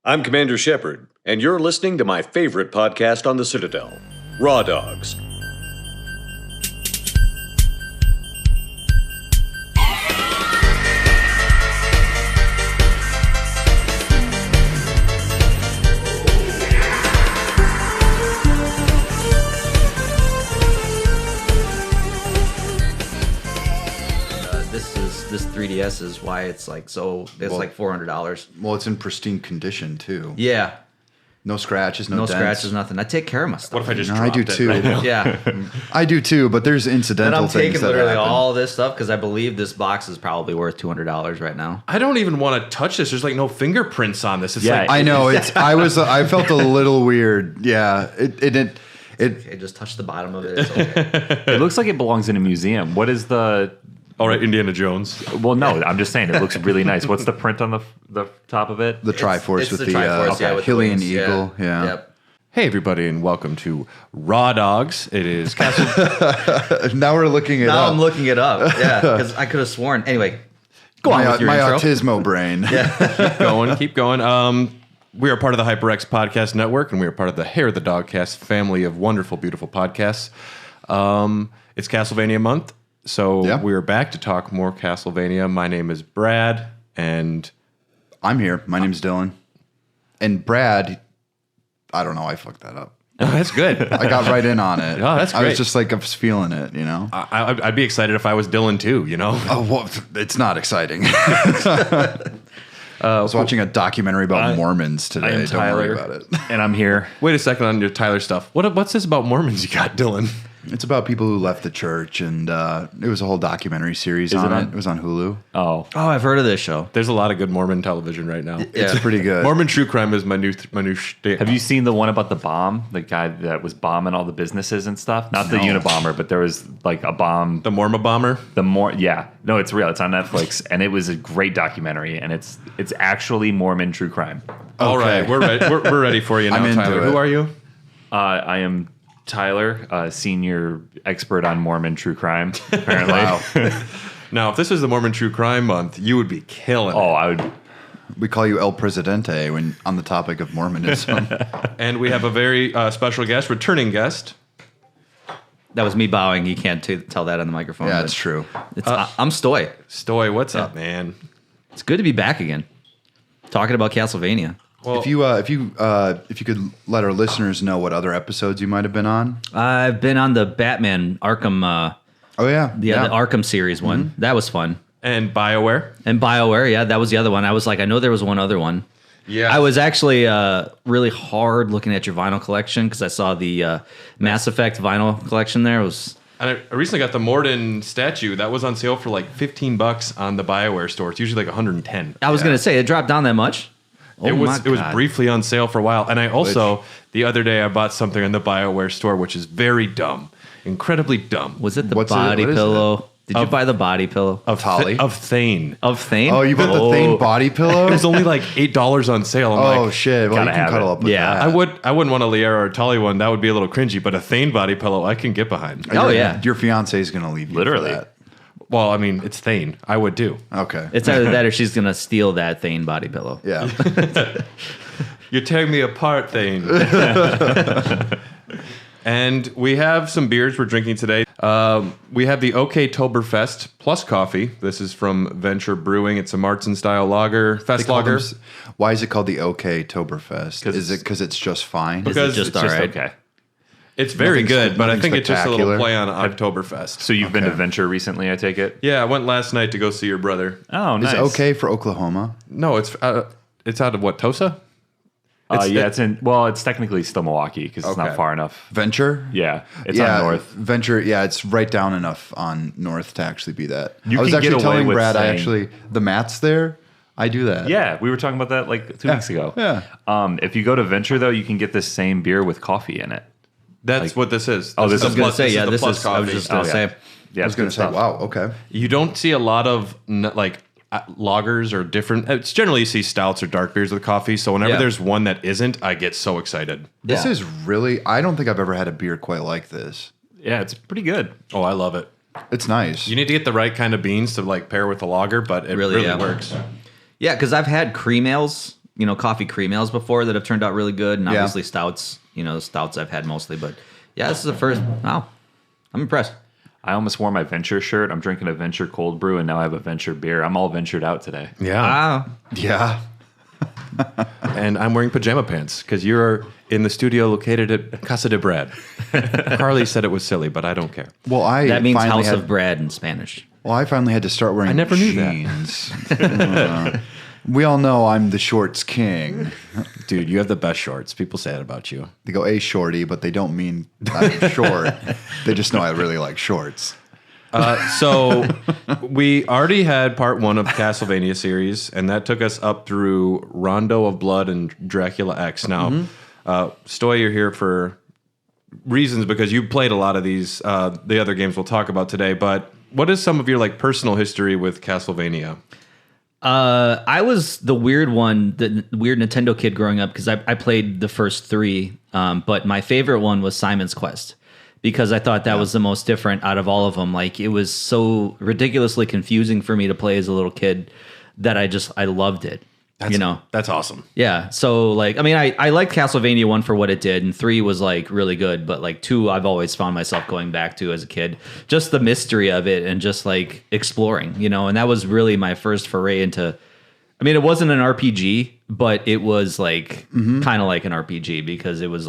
I'm Commander Shepard, and you're listening to my favorite podcast on the Citadel, Raw Dogs. This 3DS is why it's like like $400. Well, it's in pristine condition too. Yeah. No scratches, no dents. Scratches, nothing. I take care of my stuff. What if I just I do dropped too. it right now? Yeah. I do too, but there's And incidental I'm things taking that literally happen. all this stuff because I believe this box is probably worth $200 right now. I don't even want to touch this. There's like no fingerprints on this. It's like I know. I felt a little weird. Yeah. Okay, just touch the bottom of it. It's okay. It looks like it belongs in a museum. What is the... all right, Indiana Jones. Well, no, I'm just saying it looks really nice. What's the print on the top of it? The Triforce It's with the the Triforce, yeah, with the Hylian wings, Eagle. Yeah. Yep. Hey, everybody, and welcome to Raw Dogs. It is Castle. Now we're looking it Now up. I'm looking it up. Yeah, because I could have sworn. Anyway, go on with your my intro. autismo brain. Keep going. We are part of the HyperX Podcast Network, and we are part of the Hair of the Dogcast family of wonderful, beautiful podcasts. It's Castlevania month, so Yeah. we are back to talk more Castlevania. My name is Brad, and I'm here. My name's Dylan. And Brad, I don't know. I fucked that up. that's good. I got right in on it. Oh, that's I great. was just like, I was feeling it, you know? I'd be excited if I was Dylan too, you know? Oh, well, it's not exciting. I was watching a documentary about Mormons today. I am Don't worry Tyler, about it. and I'm here. Wait a second on your Tyler stuff. What's this about Mormons you got, Dylan? It's about people who left the church, and it was a whole documentary series Is on it it. on- It was on Hulu. Oh, Oh, I've heard of this show. There's a lot of good Mormon television right now. It's pretty good. Mormon true crime is my new shtick. have you seen the one about the bomb? The guy that was bombing all the businesses and stuff? Not the Unabomber, but there was like a bomb. The Mormon bomber? No, it's real. It's on Netflix, and it was a great documentary, and it's actually Mormon true crime. All right, we're ready. We're ready for you now, I'm into Tyler. it. Who are you? I am Tyler, senior expert on Mormon true crime. Apparently, Wow. Now, if this is the Mormon true crime month, you would be killing it. oh, I would. We call you El Presidente when on the topic of Mormonism. And we have a very special guest, returning guest. That was me bowing. You can't tell that on the microphone. Yeah, but it's true. I'm Stoy. Stoy, what's up, man? It's good to be back again, talking about Castlevania. Well, If you could let our listeners know what other episodes you might have been on. I've been on the Batman Arkham, Oh yeah, the Arkham series one. That was fun. and BioWare. And BioWare, yeah, that was the other one. I was like, I know there was one other one. Yeah. I was actually really hard looking at your vinyl collection because I saw the Mass Effect vinyl collection there. It was And I recently got the Morden statue. That was on sale for like $15 on the BioWare store. It's usually like 110. I was gonna say it dropped down that much. Oh It was my God. briefly on sale for a while. And I also, the other day, I bought something in the BioWare store, which is very dumb. Incredibly dumb. Was it the What's it? body What is pillow? Did you buy the body pillow Of Holly? Of Thane. of Thane? Oh, you bought the Thane body pillow? It was only like $8 on sale. I'm Oh like, shit! Well, you gotta can have cuddle it. up with Yeah. that. I wouldn't want a Liera or Tolly one. That would be a little cringy. But a Thane body pillow, I can get behind. Oh, yeah. Your fiance is gonna leave you. Literally. For that. Well, I mean, it's Thane. I would too. Okay. It's either that or she's gonna steal that Thane body pillow. Yeah. You're tearing me apart, Thane. And we have some beers we're drinking today. We have the Oktoberfest plus coffee. This is from Venture Brewing. It's a Martzen style lager, fest lager. Why is it called the Oktoberfest? Is it because it's just fine? Because just it's all right? Okay. It's very Nothing- good, but I nothing think it's just a little spectacular. play on Oktoberfest. So you've been to Venture recently, I take it? Yeah, I went last night to go see your brother. Oh, Is nice. it okay for Oklahoma? No, it's out of what, Tosa? It's technically still Milwaukee because it's Okay. not far enough. Venture? Yeah, it's yeah, on north. Venture. Yeah, it's right down enough on north to actually be that. You I was can get actually away telling with Brad. saying- The mats there. I do that. Yeah, we were talking about that like 2 weeks ago. Yeah. If you go to Venture though, you can get this same beer with coffee in it. That's what this is. Oh, this the is- I was gonna plus- say, yeah, the this plus is. I was coffee. just gonna Oh, yeah. say. Yeah, I was going to say, wow. Okay. You don't see a lot of lagers or different. It's generally you see stouts or dark beers with coffee. So whenever Yeah. there's one that isn't, I get so excited. This Yeah. is really. I don't think I've ever had a beer quite like this. Yeah, it's pretty good. Oh, I love it. It's nice. You need to get the right kind of beans to like pair with the lager, but it Really, really yeah. works. Yeah, because I've had cream ales coffee cream ales before that have turned out really good, and obviously stouts. Stouts I've had mostly, but yeah, this is the first. Wow, I'm impressed. I almost wore my Venture shirt. I'm drinking a Venture cold brew, and now I have a Venture beer. I'm all ventured out today. Yeah. Wow. Yeah. And I'm wearing pajama pants because you're in the studio located at Casa de Brad. Carly said it was silly, but I don't care. Well, That means house of bread in Spanish. Well, I finally had to start wearing I never knew that. jeans. We all know I'm the shorts king. Dude, you have the best shorts. People say that about you. They go, "Hey, shorty," but they don't mean I'm short. They just know I really like shorts. So we already had part 1 of Castlevania series, and that took us up through Rondo of Blood and Dracula X. Now, Stoy, you're here for reasons because you played a lot of these, the other games we'll talk about today, but what is some of your personal history with Castlevania? I was the weird one, the weird Nintendo kid growing up because I played the first 3, but my favorite one was Simon's Quest because I thought that was the most different out of all of them. Like it was so ridiculously confusing for me to play as a little kid that I loved it. That's awesome. Yeah. So I liked Castlevania 1 for what it did, and 3 was really good, but 2 I've always found myself going back to as a kid. Just the mystery of it and just exploring, and that was really my first foray into it wasn't an RPG, but it was kind of like an RPG because it was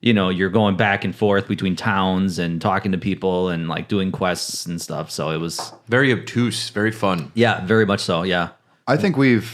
you're going back and forth between towns and talking to people and doing quests and stuff. So it was very obtuse, very fun. Yeah, very much so. Yeah. I think we've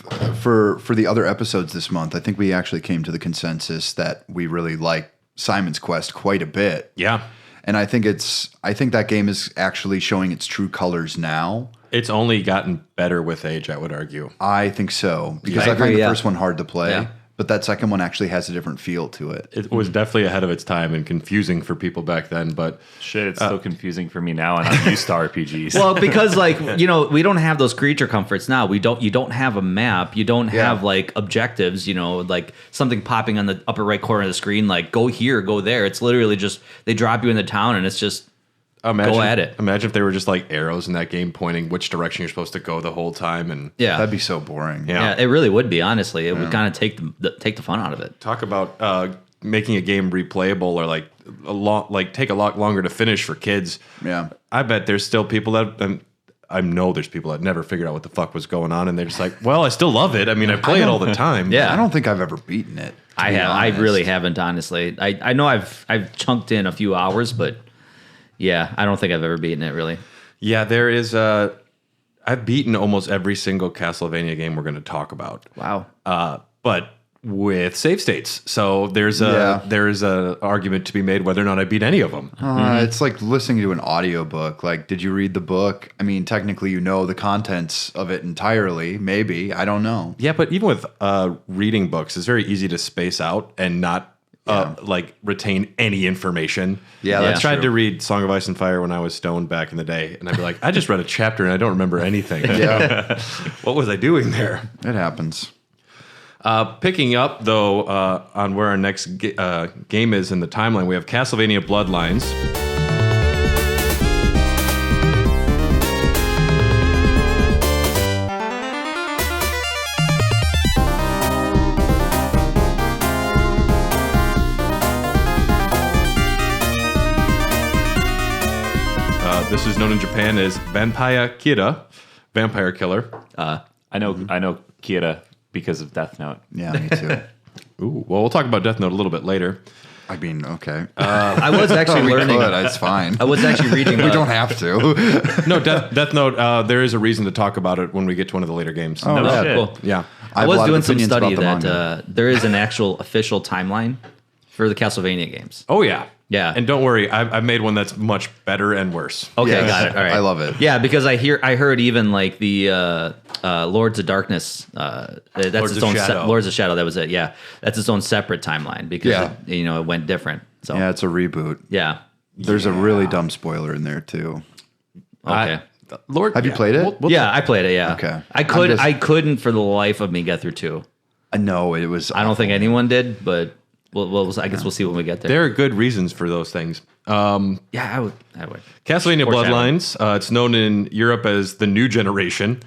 for the other episodes this month, I think we actually came to the consensus that we really like Simon's Quest quite a bit. Yeah. And I think that game is actually showing its true colors now. It's only gotten better with age, I would argue. I think so. Because I I find agree, the first one hard to play. Yeah. But that second one actually has a different feel to it. It was definitely ahead of its time and confusing for people back then, but Shit, it's so confusing for me now, and I'm used to RPGs. Well, because we don't have those creature comforts now. You don't have a map. You don't have objectives. Something popping on the upper right corner of the screen, go here, go there. It's literally just they drop you in the town, and it's just go at it. Imagine if they were just arrows in that game pointing which direction you're supposed to go the whole time, and That'd be so boring. Yeah, it really would be. Honestly, it would kind of take the fun out of it. Talk about making a game replayable or take a lot longer to finish for kids. Yeah. I bet there's still people that I know there's people that never figured out what the fuck was going on, and they're just well, I still love it. I play it all the time. Yeah. I don't think I've ever beaten it. I really haven't, honestly. I know I've chunked in a few hours, but yeah, I don't think I've ever beaten it, really. Yeah, there is I've beaten almost every single Castlevania game we're going to talk about. Wow. But with save states. So there's a argument to be made whether or not I beat any of them. It's like listening to an audiobook. Did you read the book? Technically the contents of it entirely. Maybe. I don't know. Yeah, but even with reading books, it's very easy to space out and not retain any information. Yeah, I that's tried true. to read Song of Ice and Fire when I was stoned back in the day, and I'd be I just read a chapter and I don't remember anything. Yeah. What was I doing there? It happens. Picking up, though, on where our next game is in the timeline, we have Castlevania Bloodlines. This is known in Japan as Vampire Kira, Vampire Killer. I know Kira because of Death Note. Yeah, me too. Ooh, well, we'll talk about Death Note a little bit later. Okay. I was actually we learning. could. It's fine. I was actually reading. We don't have to. No, Death Note, there is a reason to talk about it when we get to one of the later games. Oh, No yeah. shit. Cool. Yeah. I I have a was lot of doing some opinions study about the that there is an actual official timeline for the Castlevania games. Oh, yeah. Yeah. And don't worry, I've made one that's much better and worse. Okay, Yes. got it. All right. I love it. Yeah, because I heard even the Lords of Darkness. That's Lords its of own Shadow. Lords of Shadow. That was it. Yeah, that's its own separate timeline because it went different. So Yeah, it's a reboot. yeah. There's a really dumb spoiler in there too. Okay. Lord, Have you played it? Yeah, I played it. Yeah. Okay. I couldn't for the life of me get through 2. No, it was. I don't think anyone did, but I guess we'll see when we get there. There are good reasons for those things. Yeah, I would. Castlevania Foreshadowing. Bloodlines. It's known in Europe as the New Generation.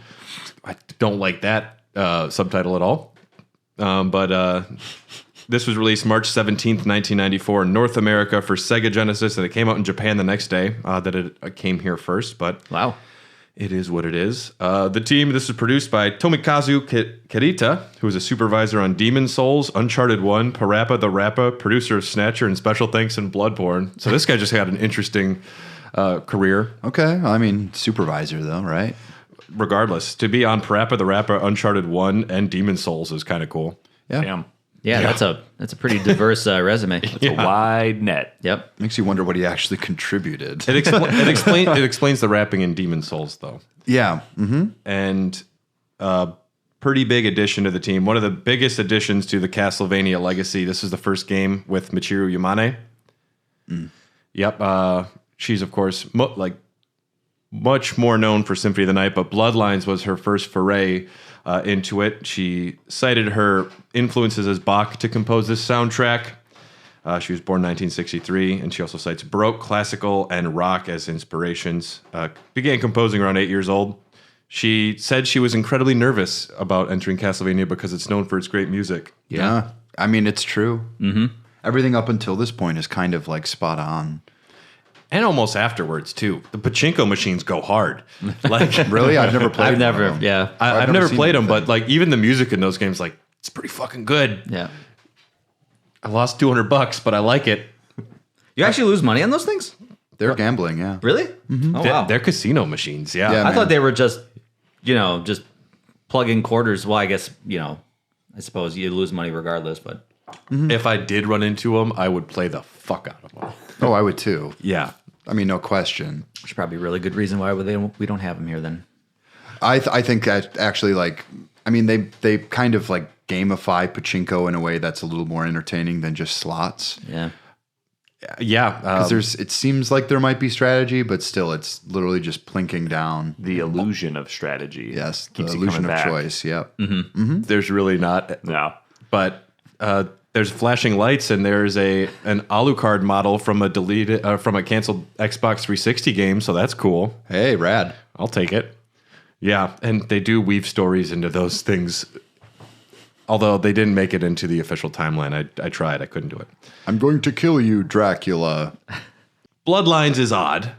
I don't like that subtitle at all. But this was released March 17th, 1994 in North America for Sega Genesis, and it came out in Japan the next day that it came here first. But Wow. it is what it is. This was produced by Tomikazu Kirita, who was a supervisor on Demon Souls, Uncharted 1, Parappa the Rappa, producer of Snatcher, and Special Thanks in Bloodborne. So this guy just had an interesting career. Okay. I mean, supervisor, though, right? Regardless, to be on Parappa the Rappa, Uncharted 1, and Demon Souls is kind of cool. Yeah. Damn. Yeah, that's a pretty diverse resume. It's a wide net. Yep. Makes you wonder what he actually contributed. It explains the rapping in Demon Souls, though. Yeah. Mm-hmm. And pretty big addition to the team. One of the biggest additions to the Castlevania legacy. This is the first game with Michiru Yamane. Yep. She's, of course, much more known for Symphony of the Night, but Bloodlines was her first foray into it. She cited her influences as Bach to compose this soundtrack. She was born in 1963, and she also cites Baroque, classical, and rock as inspirations. Began composing around 8 years old. She said she was incredibly nervous about entering Castlevania because it's known for its great music. Yeah. I mean, it's true. Mm-hmm. Everything up until this point is kind of like spot on. And almost afterwards, too. The pachinko machines go hard. Like, Really? I've never played one of them. Yeah. I've never seen played them, anything. but like even the music in those games, like it's pretty fucking good. Yeah. I lost $200, but I like it. You actually lose money on those things? They're gambling, yeah. Really? Oh, wow. They're casino machines. Yeah. Yeah. I man. thought they were just plug in quarters. Well, I guess, I suppose you lose money regardless, but If I did run into them, I would play the fuck out of them. Oh, I would too. Yeah. I mean, no question. there's probably a really good reason why we don't have them here then. I think that actually, they kind of like gamify pachinko in a way that's a little more entertaining than just slots. Yeah. Yeah. Because it seems like there might be strategy, but still, it's literally just plinking down. The illusion of strategy. Yes, the keeps you illusion coming of back. choice. Yep. there's really not. No. But there's flashing lights, and there's an Alucard model from a canceled Xbox 360 game, so that's cool. Hey, rad. I'll take it. Yeah, and they do weave stories into those things. Although they didn't make it into the official timeline. I tried. I couldn't do it. I'm going to kill you, Dracula. Bloodlines is odd.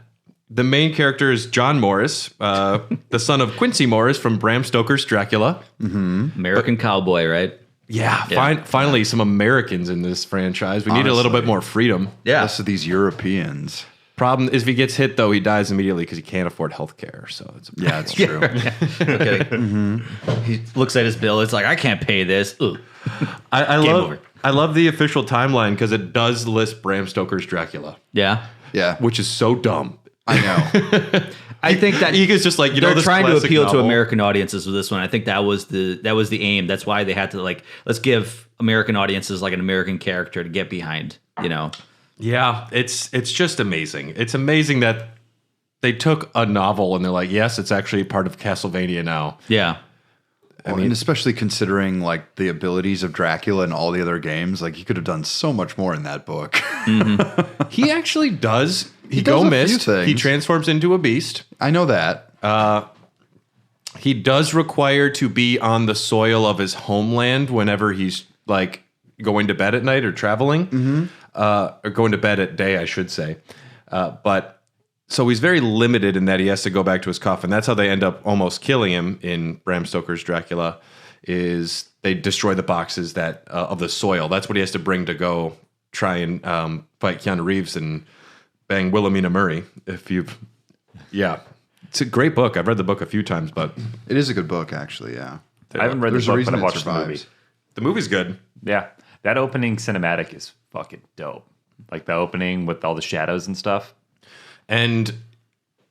The main character is John Morris, the son of Quincy Morris from Bram Stoker's Dracula. American cowboy, right? Yeah, finally some Americans in this franchise. We need a little bit Honestly. more freedom. Yeah. Less of these Europeans. Problem is, if he gets hit, though, he dies immediately because he can't afford health care. So it's Yeah, it's true. Okay. He looks at his bill. It's like, I can't pay this. Ooh. I Game love over. I love the official timeline because it does list Bram Stoker's Dracula, Yeah. Yeah, which is so dumb. I know. I think that He is just like, they're this trying to classic appeal to novel? American audiences with this one. I think that was the aim. That's why they had to let's give American audiences like an American character to get behind. Yeah, it's just amazing. It's amazing that they took a novel and they're like, yes, it's actually part of Castlevania now. Yeah. And especially considering like the abilities of Dracula and all the other games, like he could have done so much more in that book. He actually does. He does go a few mist. things. He transforms into a beast. I know that. He does require to be on the soil of his homeland whenever he's like going to bed at night or traveling, or going to bed at day, I should say. But so he's very limited in that he has to go back to his coffin. That's how they end up almost killing him in Bram Stoker's Dracula. Is they destroy the boxes that of the soil. That's what he has to bring to go try and fight Keanu Reeves and bang Wilhelmina Murray. It's a great book. I've read the book a few times, but It is a good book, actually. Yeah. I haven't read There's the a book, reason but I've it watched the movie. survives. the movie's good. Yeah. That opening cinematic is fucking dope. Like the opening with all the shadows and stuff. And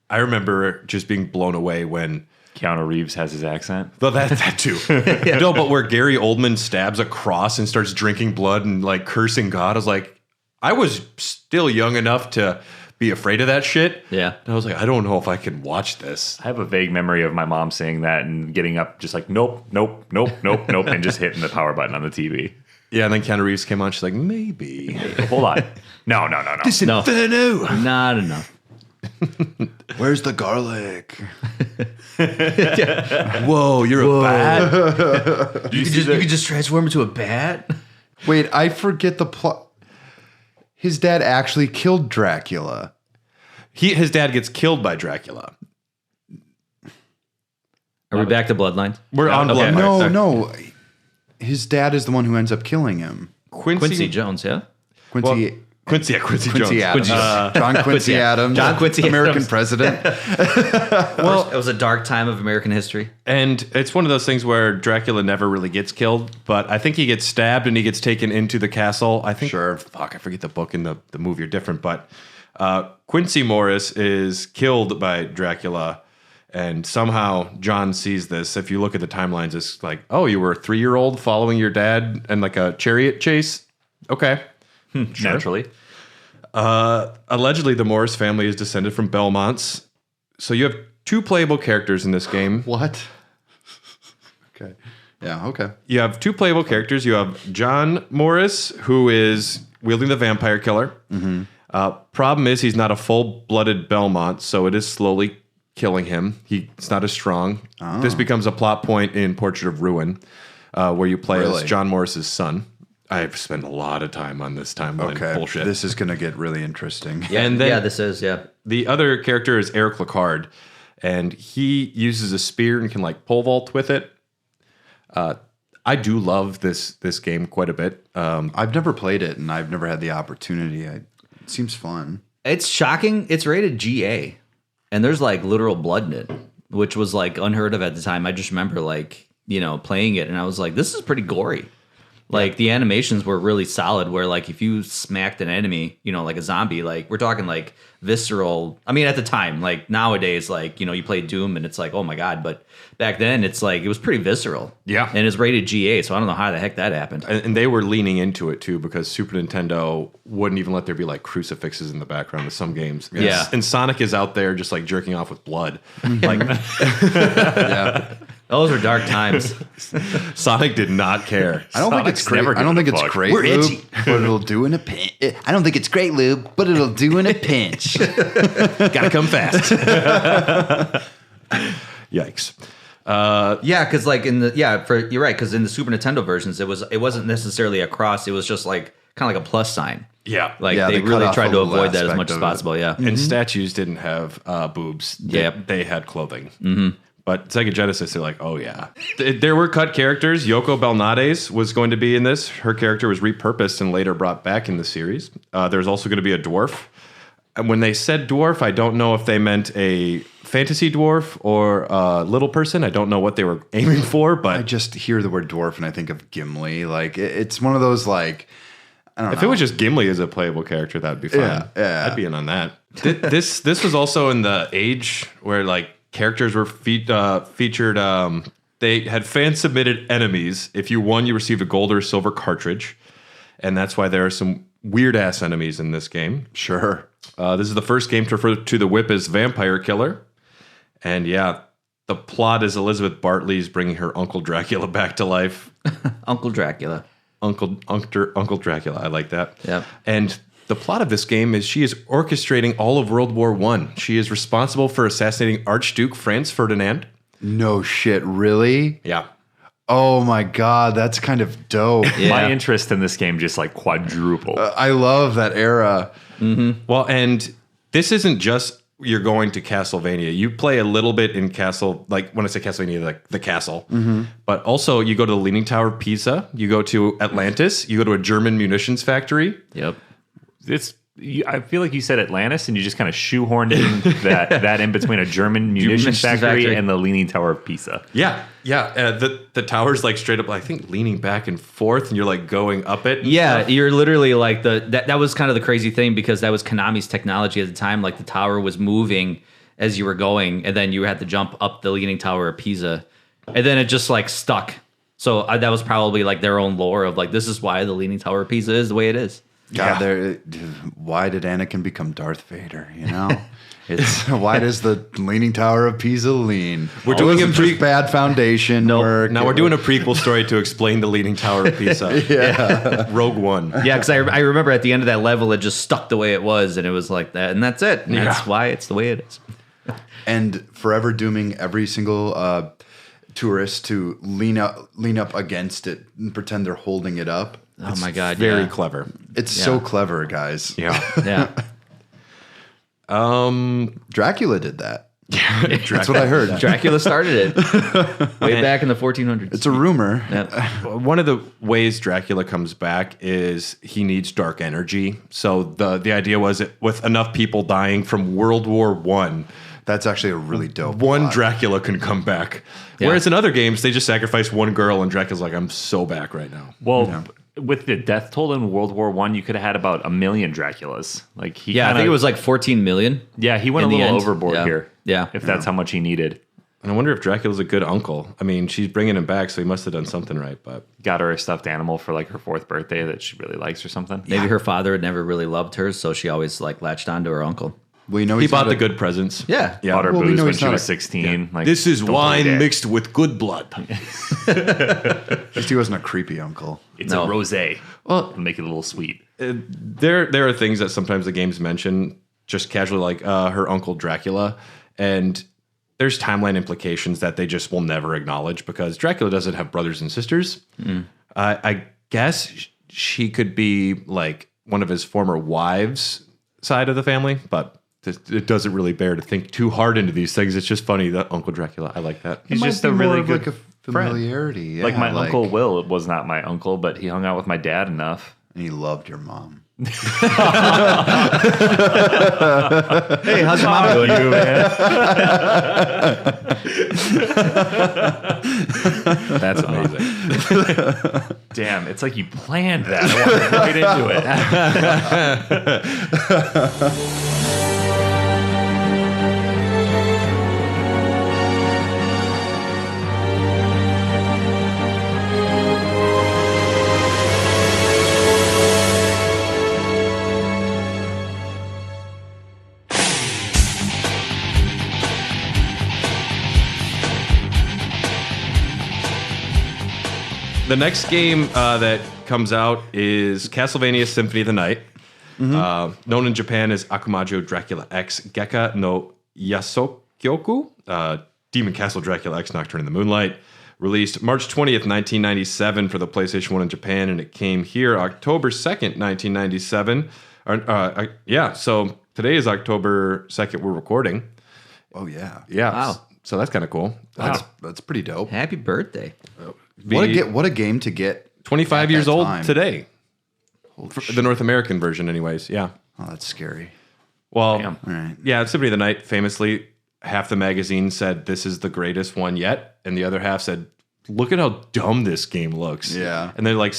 I remember just being blown away when Keanu Reeves has his accent. well, that too. No, but where Gary Oldman stabs a cross and starts drinking blood and like cursing God. I was like, I was still young enough to be afraid of that shit. Yeah. And I was like, I don't know if I can watch this. I have a vague memory of my mom saying that and getting up just like, nope, nope, nope, nope, nope, and just hitting the power button on the TV. Yeah, and then Keanu Reeves came on. She's like, maybe. Hold on. No. No. Not enough. Where's the garlic? Whoa, you're a bat. You could just transform into a bat. Wait, I forget the plot. His dad actually killed Dracula. His dad gets killed by Dracula. Are we back to Bloodlines? We're on okay. Bloodlines. No. His dad is the one who ends up killing him. Quincy Jones, yeah? Quincy Quincy Adams. Quincy. John Quincy Adams. John Quincy American Adams. president. Well, it was a dark time of American history. And it's one of those things where Dracula never really gets killed, but I think he gets stabbed and he gets taken into the castle. I think. Sure. Fuck, I forget the book and the movie are different, but Quincy Morris is killed by Dracula. And somehow John sees this. If you look at the timelines, it's like, oh, you were a 3-year-old following your dad and like a chariot chase? Okay. Sure. Naturally. Allegedly, the Morris family is descended from Belmonts. So you have 2 playable characters in this game. What? Okay. Yeah, okay. You have 2 playable characters. You have John Morris, who is wielding the vampire killer. Problem is, he's not a full-blooded Belmont, so it is slowly killing him. He's not as strong. This becomes a plot point in Portrait of Ruin, where you play as John Morris's son. I've spent a lot of time on this timeline bullshit. This is going to get really interesting. Yeah, And then this is, yeah. the other character is Eric Lacard, and he uses a spear and can like pole vault with it. I do love this game quite a bit. I've never played it, and I've never had the opportunity. It seems fun. It's shocking. It's rated GA, and there's like literal blood in it, which was like unheard of at the time. I just remember like, playing it, and I was like, this is pretty gory. Like the animations were really solid where like if you smacked an enemy, like a zombie, like we're talking like visceral. I mean, at the time, like nowadays, like, you play Doom and it's like, oh my God. But back then it's like, it was pretty visceral. Yeah. And it's rated GA. So I don't know how the heck that happened. And they were leaning into it too, because Super Nintendo wouldn't even let there be like crucifixes in the background of some games. Yeah. And Sonic is out there just like jerking off with blood. Like, Yeah. Those were dark times. Sonic did not care. I don't think it's great. never I don't think given a it's fuck. great We're lube, itchy. but it'll do in a pinch. I don't think it's great lube, but it'll do in a pinch. Gotta come fast. Yikes. Yeah, because like you're right, because in the Super Nintendo versions, it wasn't necessarily a cross. It was just like kind of like a plus sign. Yeah. Like Yeah, they they cut really off tried a to little avoid that as aspect much as of it. possible. Yeah. And statues didn't have boobs. Yep. They had clothing. Mm-hmm. But Sega Genesis, they're like, oh yeah. There were cut characters. Yoko Belnades was going to be in this. Her character was repurposed and later brought back in the series. There's also going to be a dwarf. And when they said dwarf, I don't know if they meant a fantasy dwarf or a little person. I don't know what they were aiming for, but I just hear the word dwarf and I think of Gimli. Like it's one of those like, I don't know. if it was just Gimli as a playable character, that'd be fine. Yeah. I'd be in on that. This was also in the age where like characters were featured. They had fan submitted enemies. If you won, you received a gold or silver cartridge, and that's why there are some weird ass enemies in this game. Sure. This is the first game to refer to the whip as Vampire Killer, and yeah, the plot is Elizabeth Bartley's bringing her Uncle Dracula back to life. Uncle Dracula. Uncle Dracula. I like that. Yep. And the plot of this game is she is orchestrating all of World War I. She is responsible for assassinating Archduke Franz Ferdinand. No shit, really? Yeah. Oh my God, that's kind of dope. Yeah. My interest in this game just like quadrupled. I love that era. Well, and this isn't just you're going to Castlevania. You play a little bit in Castle, like when I say Castlevania, like the castle. But also you go to the Leaning Tower of Pisa. You go to Atlantis. You go to a German munitions factory. Yep. I feel like you said Atlantis, and you just kind of shoehorned in that in between a German munitions factory and the Leaning Tower of Pisa. Yeah. The tower's like straight up, I think, leaning back and forth, and you're like going up it. Yeah, you're literally like that was kind of the crazy thing, because that was Konami's technology at the time. Like the tower was moving as you were going, and then you had to jump up the Leaning Tower of Pisa, and then it just like stuck. So that was probably like their own lore of like, this is why the Leaning Tower of Pisa is the way it is. God, why did Anakin become Darth Vader? You know, it's why does the Leaning Tower of Pisa lean? We're doing just bad foundation work. Now we're doing a prequel story to explain the Leaning Tower of Pisa. Yeah, Rogue One. Yeah, because I remember at the end of that level, it just stuck the way it was, and it was like that, and that's it. And that's why it's the way it is. And forever dooming every single tourist to lean up against it and pretend they're holding it up. Oh my God! Very clever. It's so clever, guys. Yeah. Yeah. Dracula did that. That's what I heard. Dracula started it way back in the 1400s. It's a rumor. Yep. One of the ways Dracula comes back is he needs dark energy. So the idea was with enough people dying from World War I, That's actually a really dope one plot. Dracula can come back. Yeah. Whereas in other games, they just sacrifice one girl, and Dracula's like, I'm so back right now. Well, with the death toll in World War I, you could have had about 1 million Draculas. Like he, I think it was like 14 million. Yeah, he went a in the little end. overboard here. Yeah, if that's how much he needed. And I wonder if Dracula's a good uncle. I mean, she's bringing him back, so he must have done something right. But Got her a stuffed animal for like her 4th birthday that she really likes or something. maybe her father had never really loved her, so she always like latched onto her uncle. We know he he's bought not the a- good presents. Yeah, Bought her Well, we booze know when he's she not was a- 16. Like, This is don't wine believe it. mixed with good blood. At least he wasn't a creepy uncle. It's No. a rosé. Well- It'll make it a little sweet. There are things that sometimes the games mention just casually, like her uncle Dracula, and there's timeline implications that they just will never acknowledge because Dracula doesn't have brothers and sisters. I guess she could be like one of his former wives' side of the family, but it doesn't really bear to think too hard into these things. It's just funny that Uncle Dracula. I like that. He's It might just be a more really of good like a familiarity. Yeah, like my Uncle Will was not my uncle, but he hung out with my dad enough. And he loved your mom. Hey, how's your mom doing? You, man. That's amazing. Damn, it's like you planned that. I walked right into it. The next game that comes out is Castlevania Symphony of the Night, known in Japan as Akumajo Dracula X Gekka no Yasokyoku, Demon Castle Dracula X Nocturne in the Moonlight. Released March 20th, 1997 for the PlayStation 1 in Japan, and it came here October 2nd, 1997. So today is October 2nd, we're recording. Oh yeah, Yeah. Wow. So that's kind of cool. that's pretty dope. Happy birthday! What a game to get. 25 at years that old time. today. The North American version, anyways. Yeah. Oh, that's scary. Well, Damn. All right. yeah, Symphony of the Night, famously, half the magazine said this is the greatest one yet, and the other half said, look at how dumb this game looks. Yeah. And they're like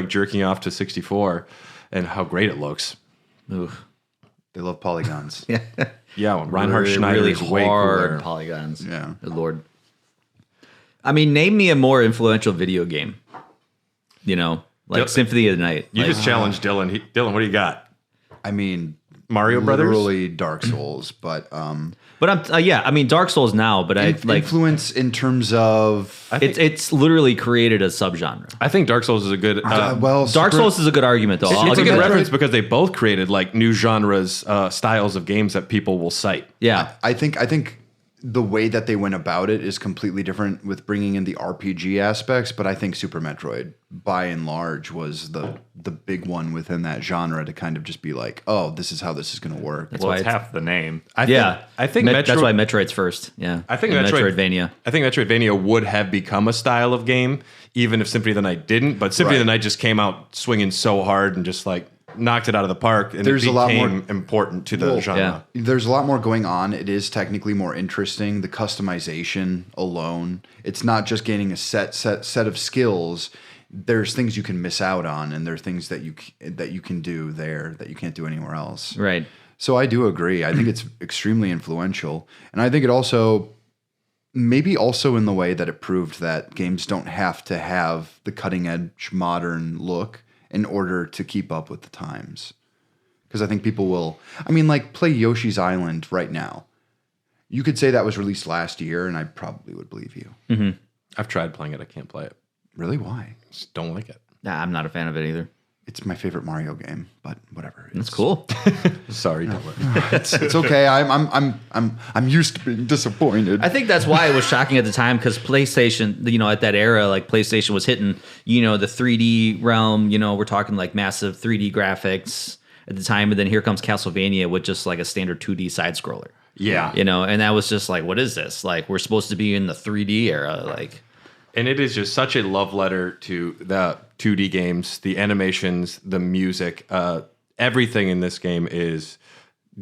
jerking off to 64 and how great it looks. Oof. They love polygons. Yeah, Reinhard Schneider really is way hard cooler. polygons. Yeah. Good Lord. I mean, name me a more influential video game. You know, like Yep. Symphony of the Night. You Like, just challenged Dylan. Dylan, what do you got? I mean, Mario Brothers? literally Dark Souls, but but I mean, Dark Souls now, but I like influence in terms of it's literally created a subgenre. I think Dark Souls is a good... well, Dark Souls is a good argument, though. I'll it's a give good you that. reference because they both created like new genres, styles of games that people will cite. Yeah, I think the way that they went about it is completely different with bringing in the RPG aspects, but I think Super Metroid, by and large, was the big one within that genre to kind of just be like, oh, this is how this is going to work. Well, why it's it's- half the name. I think that's why Metroid's first. Yeah, I think And Metroid- Metroidvania. I think Metroidvania would have become a style of game, even if Symphony of the Night didn't. But Symphony of the Right. Night just came out swinging so hard and just like knocked it out of the park, and There's it a lot became more- important to the Well, genre. yeah. There's a lot more going on. It is technically more interesting. The customization alone, it's not just gaining a set of skills. There's things you can miss out on, and there are things that you can do there that you can't do anywhere else. Right. So I do agree. I think it's extremely influential, and I think it also maybe also in the way that it proved that games don't have to have the cutting edge modern look in order to keep up with the times. Because I think people will, play Yoshi's Island right now. You could say that was released last year, and I probably would believe you. Mm-hmm. I've tried playing it. I can't play it. Really? Why? Just don't like it. Nah, I'm not a fan of it either. It's my favorite Mario game, but whatever. That's cool. Sorry. It's okay. I'm used to being disappointed. I think that's why it was shocking at the time, because PlayStation, at that era, like PlayStation was hitting, the 3D realm. We're talking like massive 3D graphics at the time, and then here comes Castlevania with just like a standard 2D side scroller. Yeah. And that was just like, what is this? Like, we're supposed to be in the 3D era, like. And it is just such a love letter to the 2D games, the animations, the music. Everything in this game is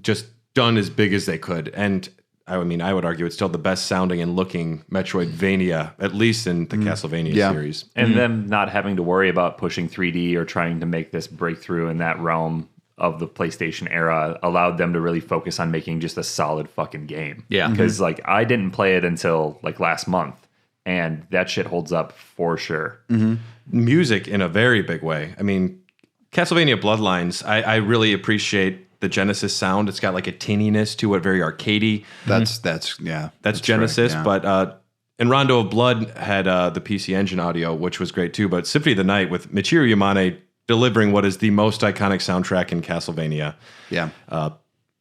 just done as big as they could. And I would argue it's still the best sounding and looking Metroidvania, at least in the Castlevania series. And them not having to worry about pushing 3D or trying to make this breakthrough in that realm of the PlayStation era allowed them to really focus on making just a solid fucking game. Yeah. Because I didn't play it until like last month, and that shit holds up for sure. Mm-hmm. Music in a very big way. Castlevania Bloodlines, I really appreciate the Genesis sound. It's got like a tinniness to it, very arcadey. That's Genesis, right, yeah. But and Rondo of Blood had the PC Engine audio, which was great too. But Symphony of the Night with Michiru Yamane delivering what is the most iconic soundtrack in Castlevania. Yeah.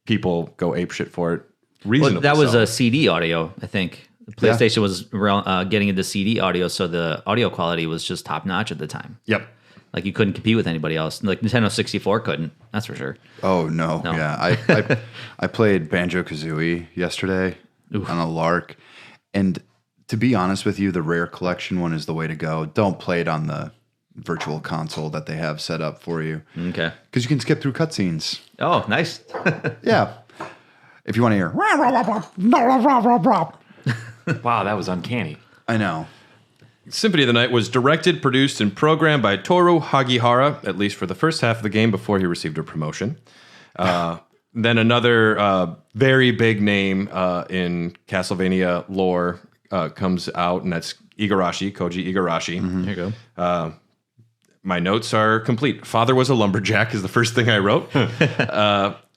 People go apeshit for it. Reasonably Well, that was so. a CD audio, I think. PlayStation was getting into CD audio, so the audio quality was just top notch at the time. Yep. Like, you couldn't compete with anybody else. Like Nintendo 64 couldn't. That's for sure. Oh no. Yeah. I played Banjo-Kazooie yesterday on a lark, and to be honest with you, the Rare Collection one is the way to go. Don't play it on the virtual console that they have set up for you. Okay. Because you can skip through cutscenes. Oh, nice. Yeah. If you want to hear. Wow, that was uncanny. I know. Symphony of the Night was directed, produced, and programmed by Toru Hagihara, at least for the first half of the game before he received a promotion. Then another very big name in Castlevania lore comes out, and that's Igarashi, Koji Igarashi. There you go. My notes are complete. Father was a lumberjack is the first thing I wrote.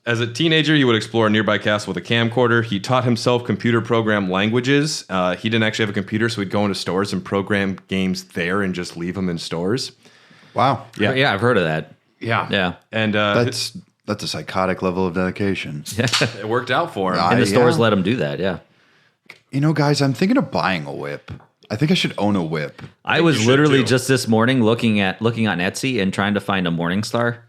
As a teenager, he would explore a nearby castle with a camcorder. He taught himself computer program languages. He didn't actually have a computer, so he'd go into stores and program games there and just leave them in stores. Wow. Yeah, I've heard of that. Yeah. Yeah. And That's a psychotic level of dedication. it worked out for him. And the stores let them do that, yeah. Guys, I'm thinking of buying a whip. I think I should own a whip. I was literally just this morning looking on Etsy and trying to find a Morningstar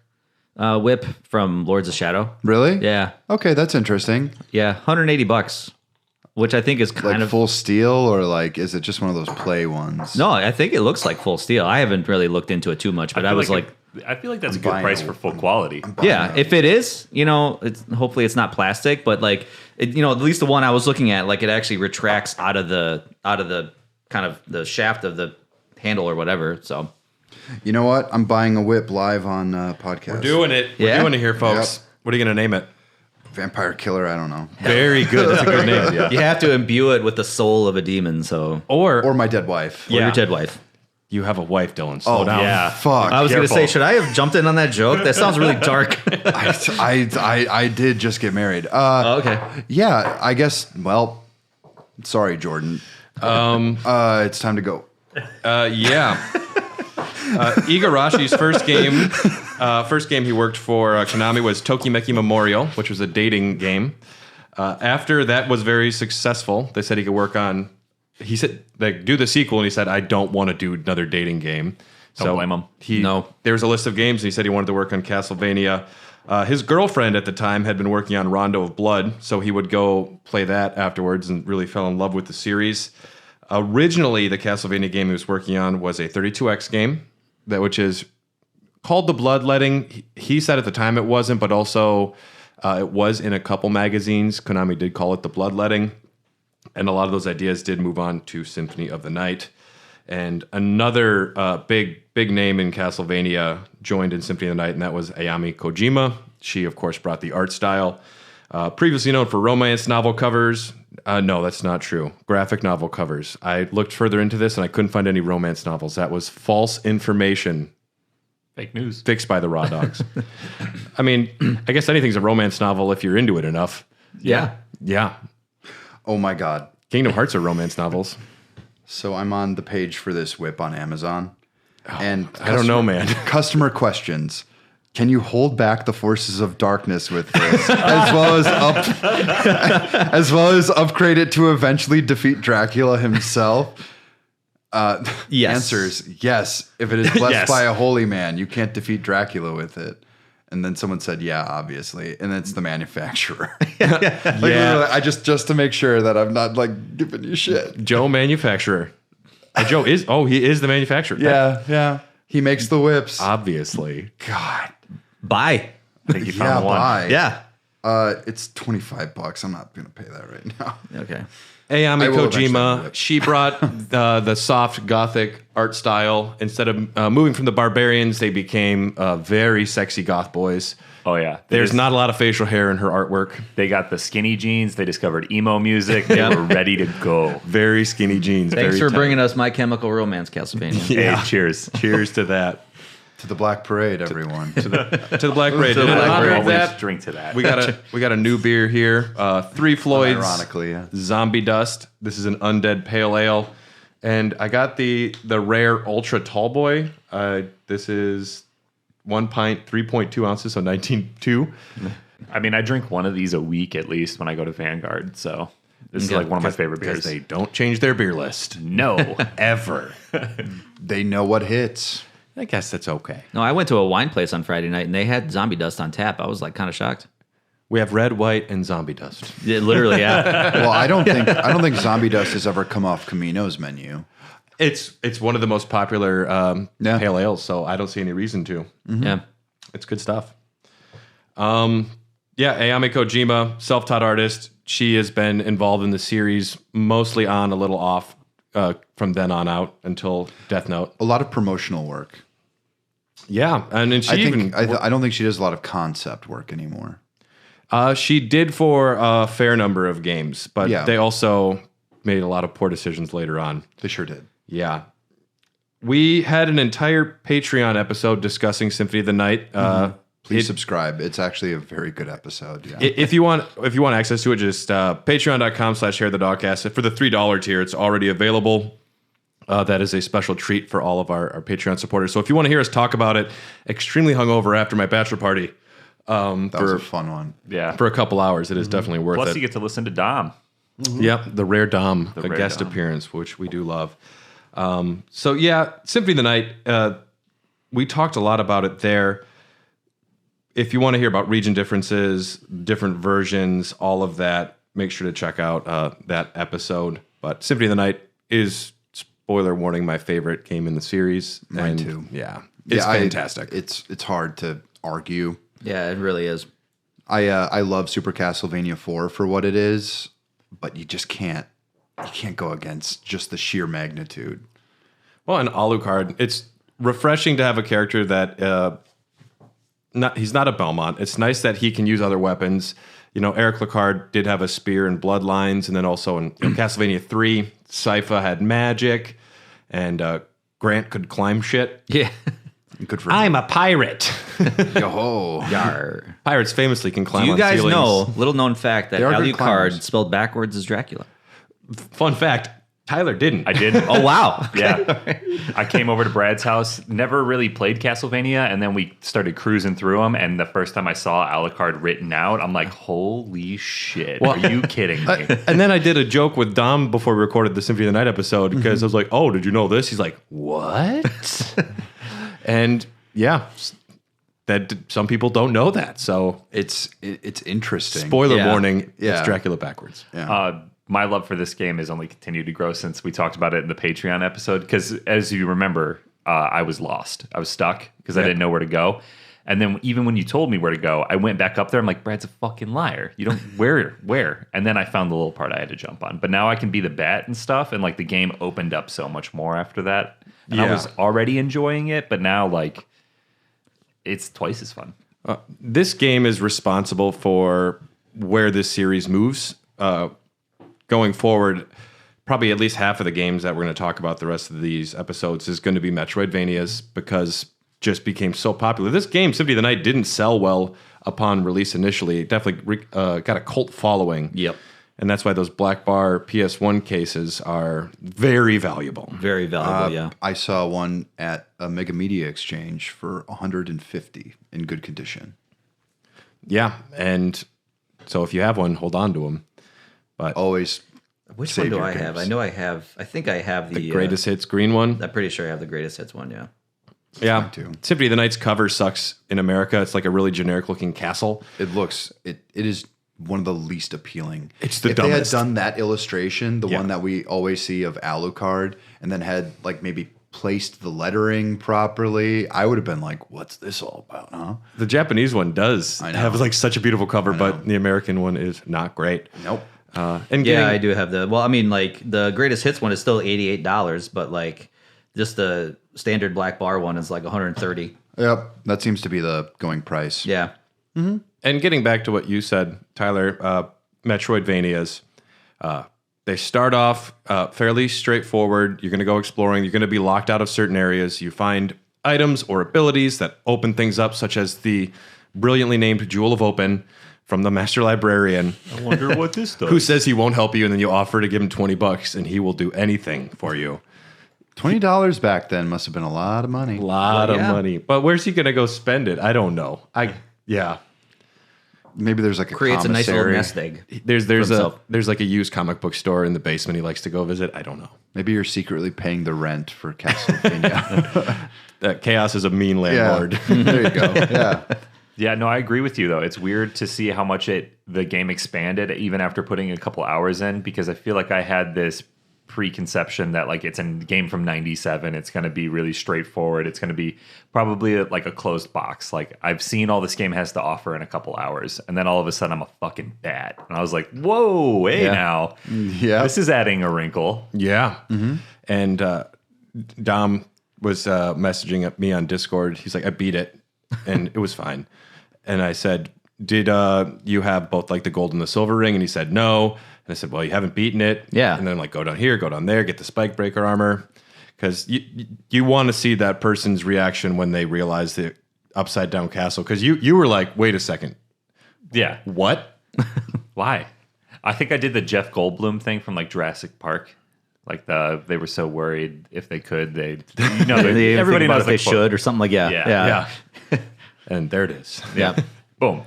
whip from Lords of Shadow. Really? Yeah. Okay, that's interesting. Yeah, $180, which I think is kind of full steel, or is it just one of those play ones? No, I think it looks like full steel. I haven't really looked into it too much, but I was like, I feel like that's a good buying price a- for full quality. yeah, if it is, hopefully it's not plastic, but at least the one I was looking at, like, it actually retracts out of the kind of the shaft of the handle or whatever. So, You know what? I'm buying a whip live on podcast. We're doing it. We're doing it here, folks. Yep. What are you going to name it? Vampire Killer. I don't know. Very good. That's a good name. Yeah. you have to imbue it with the soul of a demon. So, Or my dead wife. or your dead wife. You have a wife, Dylan. Slow down. yeah. Fuck. I was going to Careful. say, should I have jumped in on that joke? That sounds really dark. I did just get married. Okay. Yeah, I guess. Well, sorry, Jordan. It's time to go. Yeah. Igarashi's first game he worked for Konami was Tokimeki Memorial, which was a dating game. After that was very successful, they said he could work on. He said, do the sequel, and he said, I don't want to do another dating game. Don't blame him. There was a list of games, and he said he wanted to work on Castlevania. His girlfriend at the time had been working on Rondo of Blood, so he would go play that afterwards and really fell in love with the series. Originally, the Castlevania game he was working on was a 32X game, which is called The Bloodletting. He said at the time it wasn't, but also it was in a couple magazines. Konami did call it The Bloodletting. And a lot of those ideas did move on to Symphony of the Night. And another big name in Castlevania joined in Symphony of the Night, and that was Ayami Kojima. She, of course, brought the art style. Previously known for romance novel covers. No, that's not true. Graphic novel covers. I looked further into this, and I couldn't find any romance novels. That was false information. Fake news. fixed by the Raw Dogs. I mean, I guess anything's a romance novel if you're into it enough. Yeah. Yeah. Oh my God. Kingdom Hearts are romance novels. So I'm on the page for this whip on Amazon. And I don't know, man. Customer questions. Can you hold back the forces of darkness with this, as well as upgrade it to eventually defeat Dracula himself? Yes. Answers: yes. If it is blessed Yes. by a holy man, you can't defeat Dracula with it. And then someone said, "Yeah, obviously." And it's the manufacturer. Yeah. I just to make sure that I'm not like giving you shit. Joe Manufacturer. Joe is, he is the manufacturer. Yeah. He makes the whips. Obviously. God. Buy. I think you found the one. Bye. Yeah. It's $25. I'm not gonna pay that right now. Okay. Ayami I will eventually do Kojima, it. she brought the soft gothic art style. Instead of moving from the barbarians, they became very sexy goth boys. Oh yeah. There's not a lot of facial hair in her artwork. They got the skinny jeans. They discovered emo music. They were ready to go. Very skinny jeans. Thanks very for tight. bringing us My Chemical Romance, Castlevania. Yeah. Hey, cheers. Cheers to that. To the Black Parade, everyone. To the Black Parade. To the And in Black honor Parade. of Always that, drink to that. we got a new beer here. Three Floyds. Ironically, yeah. Zombie Dust. This is an undead pale ale, and I got the rare Ultra Tall Boy. This is 1 pint, 3.2 ounces, so 19.2. I mean, I drink one of these a week at least when I go to Vanguard. So this is like one of my favorite Because beers. they don't change their beer list No. ever. They know what hits. I guess that's okay. No, I went to a wine place on Friday night and they had Zombie Dust on tap. I was like kind of shocked. We have red, white, and zombie dust. Yeah, literally, yeah. Well, I don't think Zombie Dust has ever come off Camino's menu. It's one of the most popular Yeah. pale ales, so I don't see any reason to. Yeah. It's good stuff. Yeah, Ayami Kojima, self-taught artist. She has been involved in the series, mostly on, a little off from then on out until Death Note. A lot of promotional work. Yeah, and then I don't think she does a lot of concept work anymore. she did for a fair number of games, but Yeah. they also made a lot of poor decisions later on. They sure did. Yeah. We had an entire Patreon episode discussing Symphony of the Night. Please subscribe. It's actually a very good episode. Yeah. If you want access to it, just patreon.com/sharethedogcast. For the $3 tier, it's already available. That is a special treat for all of our Patreon supporters. So if you want to hear us talk about it, extremely hungover after my bachelor party, that was a fun one. Yeah. for a couple hours, it is definitely worth Plus, it. you get to listen to Dom. Yep, the rare Dom, a rare guest Dom. appearance, which we do love. So yeah, Symphony of the Night. We talked a lot about it there. If you want to hear about region differences, different versions, all of that, make sure to check out that episode. But Symphony of the Night is, spoiler warning, my favorite game in the series. Mine too. Yeah, it's fantastic. It's hard to argue. Yeah, it really is. I love Super Castlevania 4 for what it is, but you just can't go against just the sheer magnitude. Well, and Alucard, it's refreshing to have a character that he's not a Belmont. It's nice that he can use other weapons. You know, Eric Lacard did have a spear in Bloodlines, and then also in Castlevania 3, Sypha had magic, and Grant could climb shit. Yeah. Good for him. a pirate. Yo-ho. Yar. Pirates famously can climb Do you on guys ceilings. know, little known fact, that They are good Alucard climbers. spelled backwards is Dracula? Fun fact, Tyler didn't. I did. Oh, wow. Yeah. I came over to Brad's house, never really played Castlevania, and then we started cruising through them. And the first time I saw Alucard written out, I'm like, holy shit. Are you kidding me? And then I did a joke with Dom before we recorded the Symphony of the Night episode because I was like, oh, did you know this? He's like, what? And yeah, some people don't know that. So It's interesting. spoiler Yeah. warning, Yeah. it's Dracula backwards. My love for this game has only continued to grow since we talked about it in the Patreon episode. Because as you remember, I was lost. I was stuck because I didn't know where to go. And then even when you told me where to go, I went back up there. I'm like, Brad's a fucking liar. You don't where? And then I found the little part I had to jump on. But now I can be the bat and stuff. And like the game opened up so much more after that. And I Yeah. was already enjoying it, but now like it's twice as fun. This game is responsible for where this series moves. Going forward, probably at least half of the games that we're going to talk about the rest of these episodes is going to be Metroidvanias because just became so popular. This game, Symphony of the Night, didn't sell well upon release initially. It definitely got a cult following. Yep. And that's why those black bar PS1 cases are very valuable. Very valuable, yeah. I saw one at a Mega Media Exchange for $150 in good condition. Yeah, and so if you have one, hold on to them. But Always. Which save one do your I have? games. I know I have. I think I have the greatest hits green one. I'm pretty sure I have the greatest hits one. Yeah. Yeah, Mine too. Symphony of the Night's cover sucks in America. It's like a really generic looking castle. It is one of the least appealing. It's the if dumbest. they had done that illustration, the Yeah. one that we always see of Alucard, and then had like maybe placed the lettering properly, I would have been like, "What's this all about?" Huh? The Japanese one does I know. have like such a beautiful cover, but the American one is not great. Nope. And Yeah, I do have the. Well, I mean, like the greatest hits one is still $88, but like just the standard black bar one is like $130. Yep, that seems to be the going price. Yeah. And getting back to what you said, Tyler, Metroidvanias, they start off fairly straightforward. You're going to go exploring. You're going to be locked out of certain areas. You find items or abilities that open things up, such as the brilliantly named Jewel of Open from the Master Librarian, I wonder what this does. who says he won't help you, and then you offer to give him $20, and he will do anything for you. $20 back then must have been a lot of money. A lot of yeah. money. But where's he going to go spend it? I don't know. Yeah. Maybe there's like a Creates a nice little commissary. nest egg. There's like a used comic book store in the basement he likes to go visit. I don't know. Maybe you're secretly paying the rent for Castlevania. Chaos is a mean landlord. There you go. Yeah. Yeah, no, I agree with you though. It's weird to see how much the game expanded even after putting a couple hours in, because I feel like I had this preconception that like it's a game from 97, it's going to be really straightforward, it's going to be probably like a closed box. Like I've seen all this game has to offer in a couple hours, and then all of a sudden I'm a fucking bat, and I was like, whoa, hey now, Yeah. this is adding a wrinkle. Yeah. And Dom was messaging me on Discord. He's like, I beat it, and it was fine. And I said, did you have both like the gold and the silver ring? And he said, no. And I said, well, you haven't beaten it. Yeah. And then I'm like, go down here, go down there, get the spike breaker armor. Because you want to see that person's reaction when they realize the upside down castle. Because you were like, wait a second. Yeah. What? Why? I think I did the Jeff Goldblum thing from like Jurassic Park. Like they were so worried if they could, everybody Everybody knows knows they like, should or something like Yeah. yeah. And there it is. Yeah. Boom.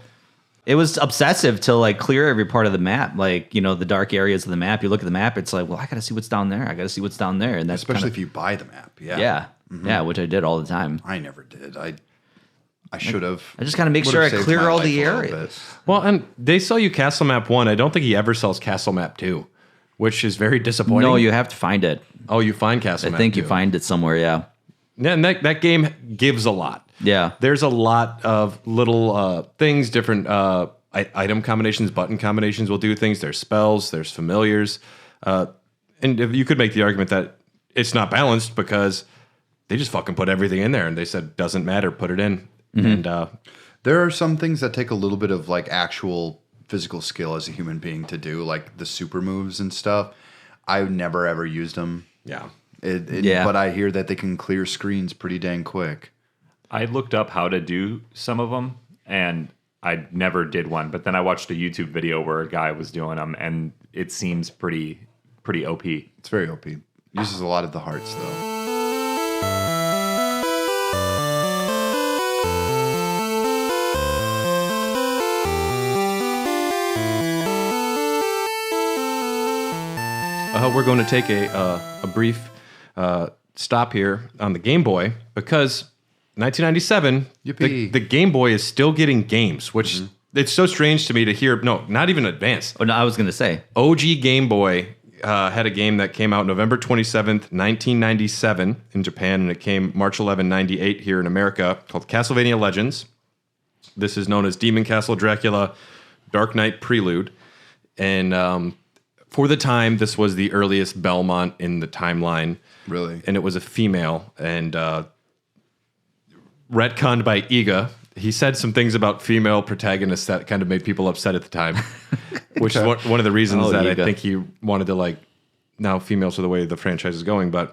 It was obsessive to like clear every part of the map, like the dark areas of the map. You look at the map, it's like, well, I got to see what's down there. I got to see what's down there, and that's Especially if you buy the map. Yeah. yeah, which I did all the time. I never did. I should have. I just got to make sure I clear all the areas. Well, and they sell you Castle Map 1. I don't think he ever sells Castle Map 2, which is very disappointing. No, you have to find it. Oh, you find Castle I Map think 2. you find it somewhere. Yeah, Yeah, and that game gives a lot. yeah. There's a lot of little things, different item combinations, button combinations will do things. There's spells, there's familiars. And if you could make the argument that it's not balanced because they just fucking put everything in there and they said, doesn't matter, put it in. And There are some things that take a little bit of like actual physical skill as a human being to do, like the super moves and stuff. I've never ever used them. yeah. Yeah. But I hear that they can clear screens pretty dang quick. I looked up how to do some of them, and I never did one. But then I watched a YouTube video where a guy was doing them, and it seems pretty OP. It's very OP. Uses a lot of the hearts though. We're going to take a brief stop here on the Game Boy because 1997, Yippee. the Game Boy is still getting games, which it's so strange to me to hear. No, not even advanced. Oh no, I was gonna say. OG Game Boy had a game that came out November 27th, 1997 in Japan, and it came March 11, 98 here in America, called Castlevania Legends. This is known as Demon Castle Dracula Dark Knight Prelude. And for the time, this was the earliest Belmont in the timeline. Really? And it was a female, and retconned by Iga. He said some things about female protagonists that kind of made people upset at the time, which is one of the reasons Oh, that I Iga. think he wanted to, like, now females are the way the franchise is going. But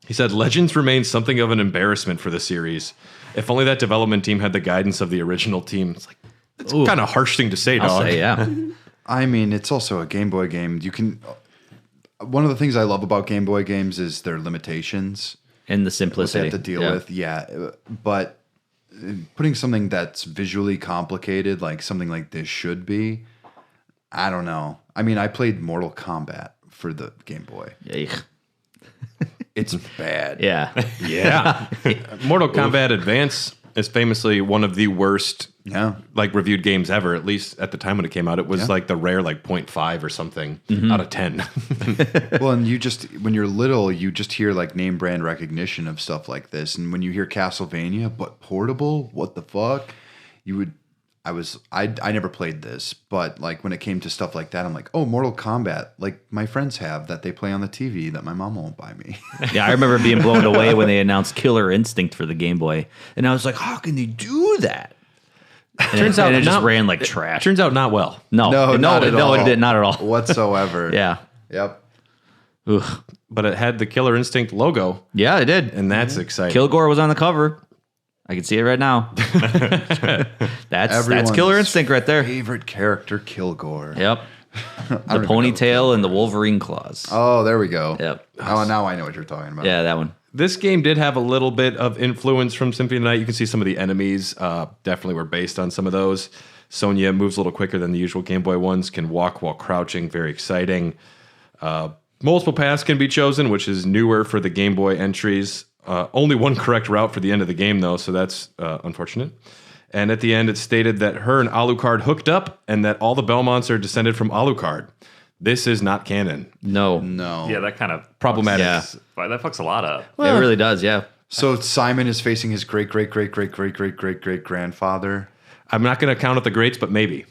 He said, Legends remains something of an embarrassment for the series. If only that development team had the guidance of the original team. It's like, it's kind of a harsh thing to say, dog. I'll say, yeah. I mean, it's also a Game Boy game. You can. One of the things I love about Game Boy games is their limitations. And the What they simplicity. have to deal with. Yeah. But putting something that's visually complicated, like something like this should be, I don't know. I mean, I played Mortal Kombat for the Game Boy. Yuck. It's bad. Yeah. Yeah. Mortal Kombat Advance is famously one of the worst Yeah. like reviewed games ever, at least at the time when it came out. It was like the rare like 0.5 or something out of 10. Well, and you just, when you're little, you just hear like name brand recognition of stuff like this. And when you hear Castlevania, but portable, what the fuck? You would, I never played this, but like when it came to stuff like that, I'm like, oh, Mortal Kombat, like my friends have that they play on the TV that my mom won't buy me. Yeah, I remember being blown away when they announced Killer Instinct for the Game Boy. And I was like, how can they do that? Turns out it just not- ran like trash. Turns out not well. No, not at all. it did not at all. Whatsoever. Yeah. Yep. Ugh. But it had the Killer Instinct logo, Yeah, it did. and that's exciting. Kilgore was on the cover. I can see it right now. That's Everyone's Killer Instinct right there. Favorite character, Kilgore. Yep. The even know ponytail and the Wolverine claws. Oh, there we go. Yep. Oh, now I know what you're talking about. Yeah, that one. This game did have a little bit of influence from Symphony of the Night. You can see some of the enemies definitely were based on some of those. Sonya moves a little quicker than the usual Game Boy ones, can walk while crouching, very exciting. Multiple paths can be chosen, which is newer for the Game Boy entries. Only one correct route for the end of the game, though, so that's unfortunate. And at the end, it's stated that her and Alucard hooked up and that all the Belmonts are descended from Alucard. This is not canon. No. No. Yeah, that kind of Problematic. Yeah. that fucks a lot up. It really does, yeah. So Simon is facing his great grandfather. I'm not going to count at the greats, but maybe.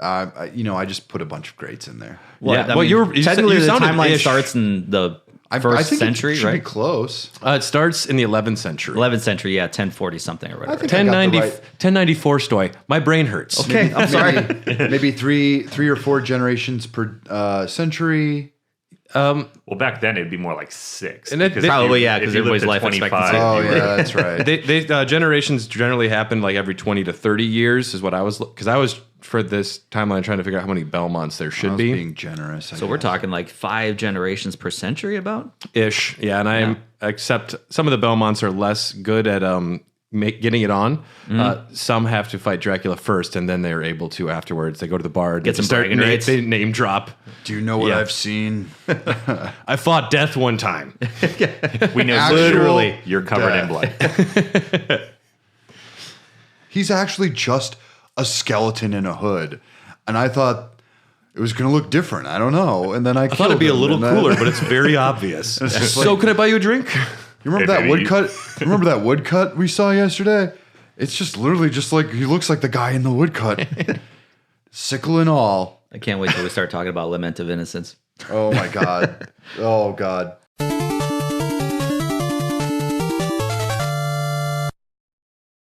I just put a bunch of greats in there. Well, Yeah, well, you technically the sounded timeline ish. starts in the I first think century, it should right? be close. It starts in the 11th century. 11th century, yeah, 1040 something or whatever. think I got the 1094 story. My brain hurts. Okay, I'm sorry. Maybe three or four generations per century. Well, back then it'd be more like 6. And it- because if Probably, you- yeah, if 'cause you everybody's lived to life expectancy. Oh yeah, that's right. They generations generally happen like every 20 to 30 years is what I was, because I was for this timeline trying to figure out how many Belmonts there I should was be. being generous. So we're talking like 5 generations per century about? Ish. Yeah, and except some of the Belmonts are less good at getting it on. Some have to fight Dracula first, and then they are able to afterwards. They go to the bar, Get some bragging rights. They name drop. Do you know what Yeah. I've seen? I fought death one time. we know Actual literally you're covered in death. blood. He's actually just a skeleton in a hood, and I thought it was going to look different. I don't know, and then I thought it'd be a little cooler, but it's very obvious. So, can I buy you a drink? You remember Hey, that baby. woodcut? Remember that woodcut we saw yesterday? It's just literally just like he looks like the guy in the woodcut, sickle and all. I can't wait till we start talking about Lament of Innocence. Oh my god! Oh god!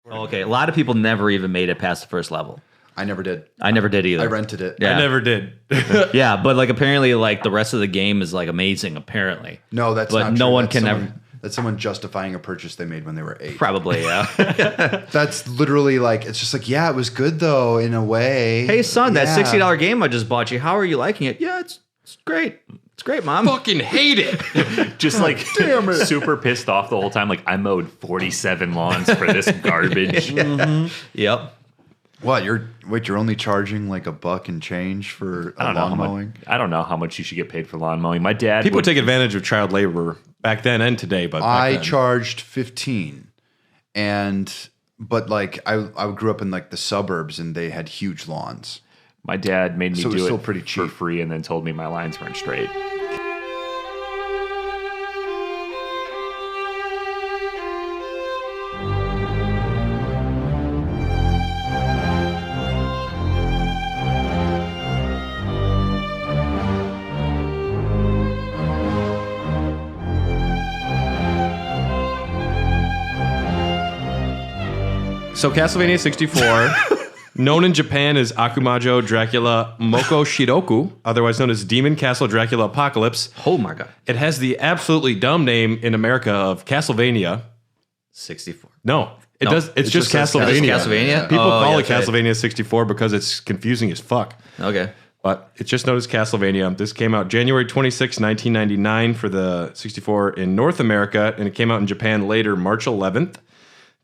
Okay, a lot of people never even made it past the first level. I never did. I never did either. I rented it. Yeah. I never did. Yeah, but like apparently like the rest of the game is like amazing apparently. No, that's But not no true. one That's can someone- ever- That's someone justifying a purchase they made when they were 8. Probably, yeah. That's literally like it's just like yeah, it was good though in a way. Hey son, that Yeah. $60 game I just bought you, how are you liking it? Yeah, it's great. It's great, Mom. Fucking hate it. Just like super pissed off the whole time. Like I mowed 47 lawns for this garbage. Yep. What you're only charging like $1 and change for I a don't know how lawn much. mowing? I don't know how much you should get paid for lawn mowing. My dad People would, take advantage of child labor back then and today, but back I then. charged 15, but like I grew up in like the suburbs and they had huge lawns. My dad made me So it was do still it pretty for cheap. free and then told me my lines weren't straight. So Castlevania 64 Known in Japan as Akumajo Dracula Moko Shiroku, otherwise known as Demon Castle Dracula Apocalypse. Oh my god. It has the absolutely dumb name in America of Castlevania. 64. No, it does. It's just just Castlevania. Castlevania? People Oh, call yeah, it okay. Castlevania 64 because it's confusing as fuck. Okay. But it's just known as Castlevania. This came out January 26, 1999 for the 64 in North America, and it came out in Japan later, March 11th.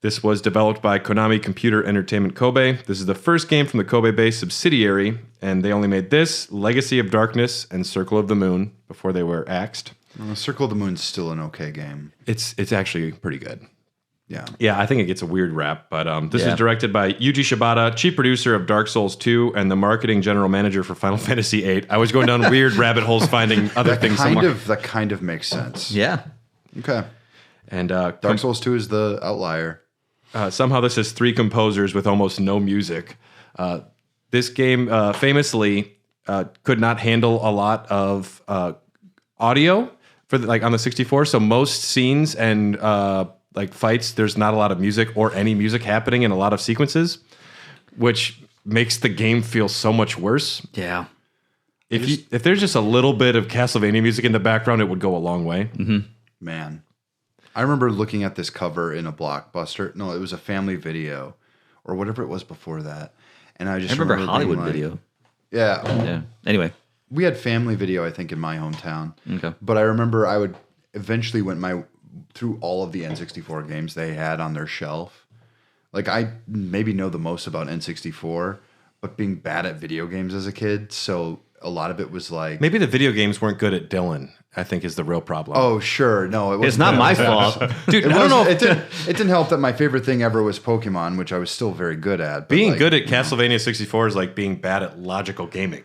This was developed by Konami Computer Entertainment Kobe. This is the first game from the Kobe-based subsidiary, and they only made this, Legacy of Darkness, and Circle of the Moon before they were axed. Circle of the Moon's still an okay game. It's actually pretty good. Yeah. Yeah, I think it gets a weird rap, but this Yeah. is directed by Yuji Shibata, chief producer of Dark Souls 2 and the marketing general manager for Final Fantasy VIII. I was going down weird rabbit holes finding other things somewhere. That kind of makes sense. Yeah. Okay. And Dark Souls 2 is the outlier. somehow this has 3 composers with almost no music. This game famously could not handle a lot of audio for on the 64. So most scenes and fights, there's not a lot of music or any music happening in a lot of sequences, which makes the game feel so much worse. Yeah. If there's just a little bit of Castlevania music in the background, it would go a long way. Man. I remember looking at this cover in a Blockbuster. No, it was a Family Video or whatever it was before that. And I just I remember being Hollywood like, Video. Yeah. Yeah. Anyway. We had Family Video, I think, in my hometown. Okay. But I remember I would eventually went through all of the N64 games they had on their shelf. Like, I maybe know the most about N64, but being bad at video games as a kid, so a lot of it was like... Maybe the video games weren't good at Dylan, I think is the real problem. Oh, sure. No, it wasn't. It's not my fault. Dude, It, I don't know. it didn't help that my favorite thing ever was Pokemon, which I was still very good at. But Being like, good at Castlevania 64 is like being bad at logical gaming.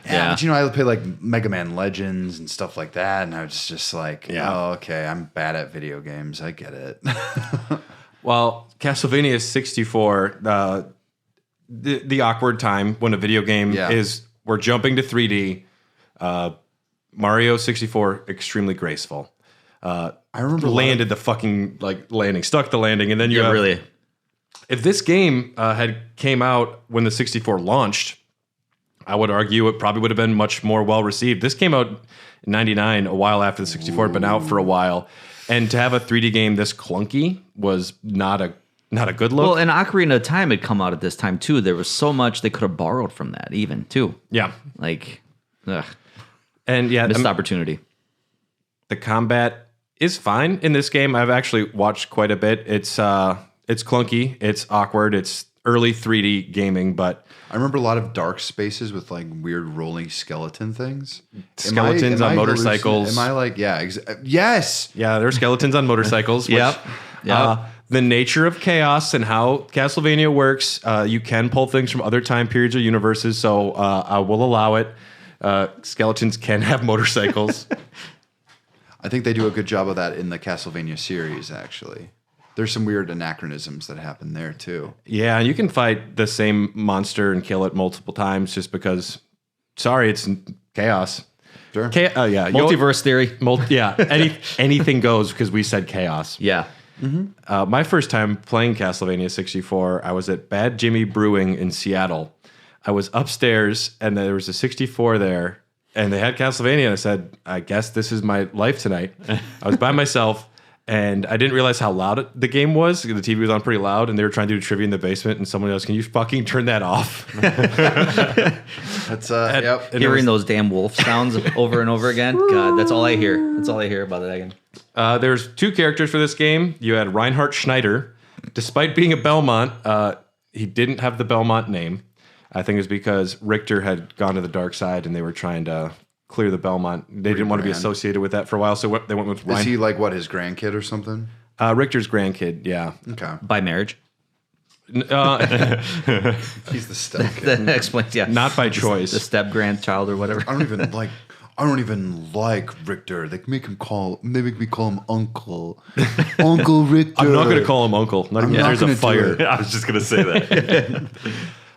Yeah, but I would play like Mega Man Legends and stuff like that, and I was just like, oh, okay, I'm bad at video games. I get it. Well, Castlevania 64, the awkward time when a video game is we're jumping to 3D. Mario 64, extremely graceful. I remember landed the fucking landing, stuck the landing, and then you have, really. If this game had came out when the 64 launched, I would argue it probably would have been much more well received. This came out in '99, a while after the 64 had been out for a while, and to have a 3D game this clunky was not a good look. Well, and Ocarina of Time had come out at this time too. There was so much they could have borrowed from that, even too. Yeah, and missed opportunity. The combat is fine in this game. I've actually watched quite a bit. It's clunky, it's awkward, it's early 3D gaming, but I remember a lot of dark spaces with like weird rolling skeleton things. Skeletons on motorcycles. Am I like, yes. Yeah, there are skeletons on motorcycles. Which, the nature of chaos and how Castlevania works, you can pull things from other time periods or universes, so I will allow it. Skeletons can have motorcycles. I think they do a good job of that in the Castlevania series, actually. There's some weird anachronisms that happen there, too. Yeah, you can fight the same monster and kill it multiple times just because, it's chaos. Sure. Multiverse theory. Anything goes because we said chaos. Yeah. My first time playing Castlevania 64, I was at Bad Jimmy Brewing in Seattle. I was upstairs, and there was a 64 there, and they had Castlevania, and I said, I guess this is my life tonight. I was by myself, and I didn't realize how loud the game was. The TV was on pretty loud, and they were trying to do trivia in the basement, and someone else, can you fucking turn that off? That's, yep. Hearing those damn wolf sounds over and over again. God, that's all I hear. That's all I hear about that game. There's 2 characters for this game. You had Reinhard Schneider. Despite being a Belmont, he didn't have the Belmont name. I think it's because Richter had gone to the dark side and they were trying to clear the Belmont. They didn't want to be associated with that for a while, so they went with Reinhard. Is he like, his grandkid or something? Richter's grandkid, yeah. Okay. By marriage. He's the stepkid. That explains, yeah. Not by choice. The step grandchild or whatever. I don't even like Richter. They make me call him Uncle. Uncle Richter. I'm not going to call him Uncle. There's a fire. I was just going to say that.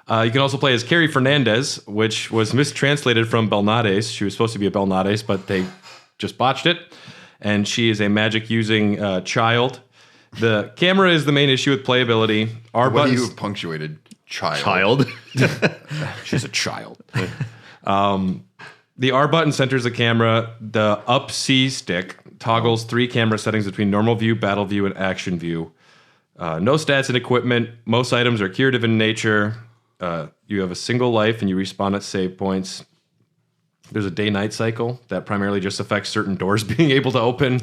You can also play as Carrie Fernandez, which was mistranslated from Belnades. She was supposed to be a Belnades, but they just botched it. And she is a magic-using child. The camera is the main issue with playability. What do you punctuated? Child. She's a child. The R button centers the camera. The up C stick toggles 3 camera settings between normal view, battle view, and action view. No stats and equipment. Most items are curative in nature. You have a single life and you respawn at save points. There's a day-night cycle that primarily just affects certain doors being able to open,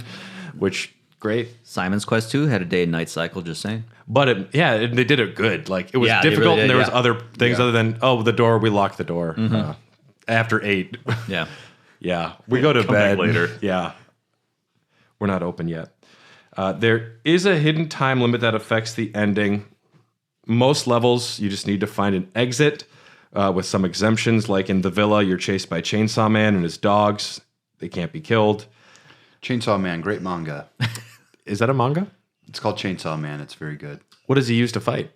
which, great. Simon's Quest 2 had a day and night cycle, just saying. But they did it good. Like, it was Yeah, they difficult, really and there did, was yeah. other things other than, the door, we locked the door. After 8. Yeah. Yeah, we go to Come back bed later. Yeah, we're not open yet. There is a hidden time limit that affects the ending. Most levels, you just need to find an exit with some exemptions. Like in the villa, you're chased by Chainsaw Man and his dogs. They can't be killed. Chainsaw Man, great manga. Is that a manga? It's called Chainsaw Man. It's very good. What does he use to fight?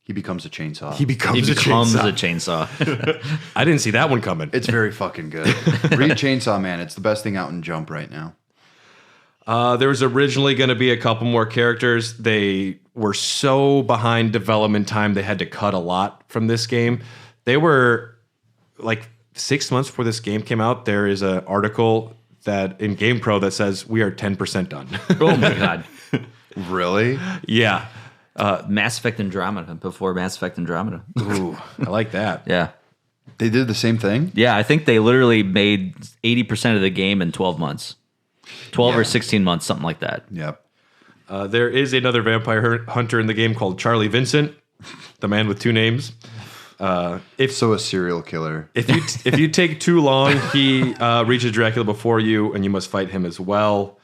He becomes a chainsaw. He becomes a chainsaw. I didn't see that one coming. It's very fucking good. Read Chainsaw Man. It's the best thing out in Jump right now. There was originally going to be a couple more characters. They were so behind development time, they had to cut a lot from this game. They were like 6 months before this game came out. There is an article that in GamePro that says we are 10% done. Oh my God. Really? Yeah. Mass Effect Andromeda before Mass Effect Andromeda. Ooh, I like that. Yeah. They did the same thing? Yeah, I think they literally made 80% of the game in 12 months. 12 or 16 months, something like that. Yep. There is another vampire hunter in the game called Charlie Vincent, the man with 2 names. So a serial killer. If you take too long, he reaches Dracula before you, and you must fight him as well.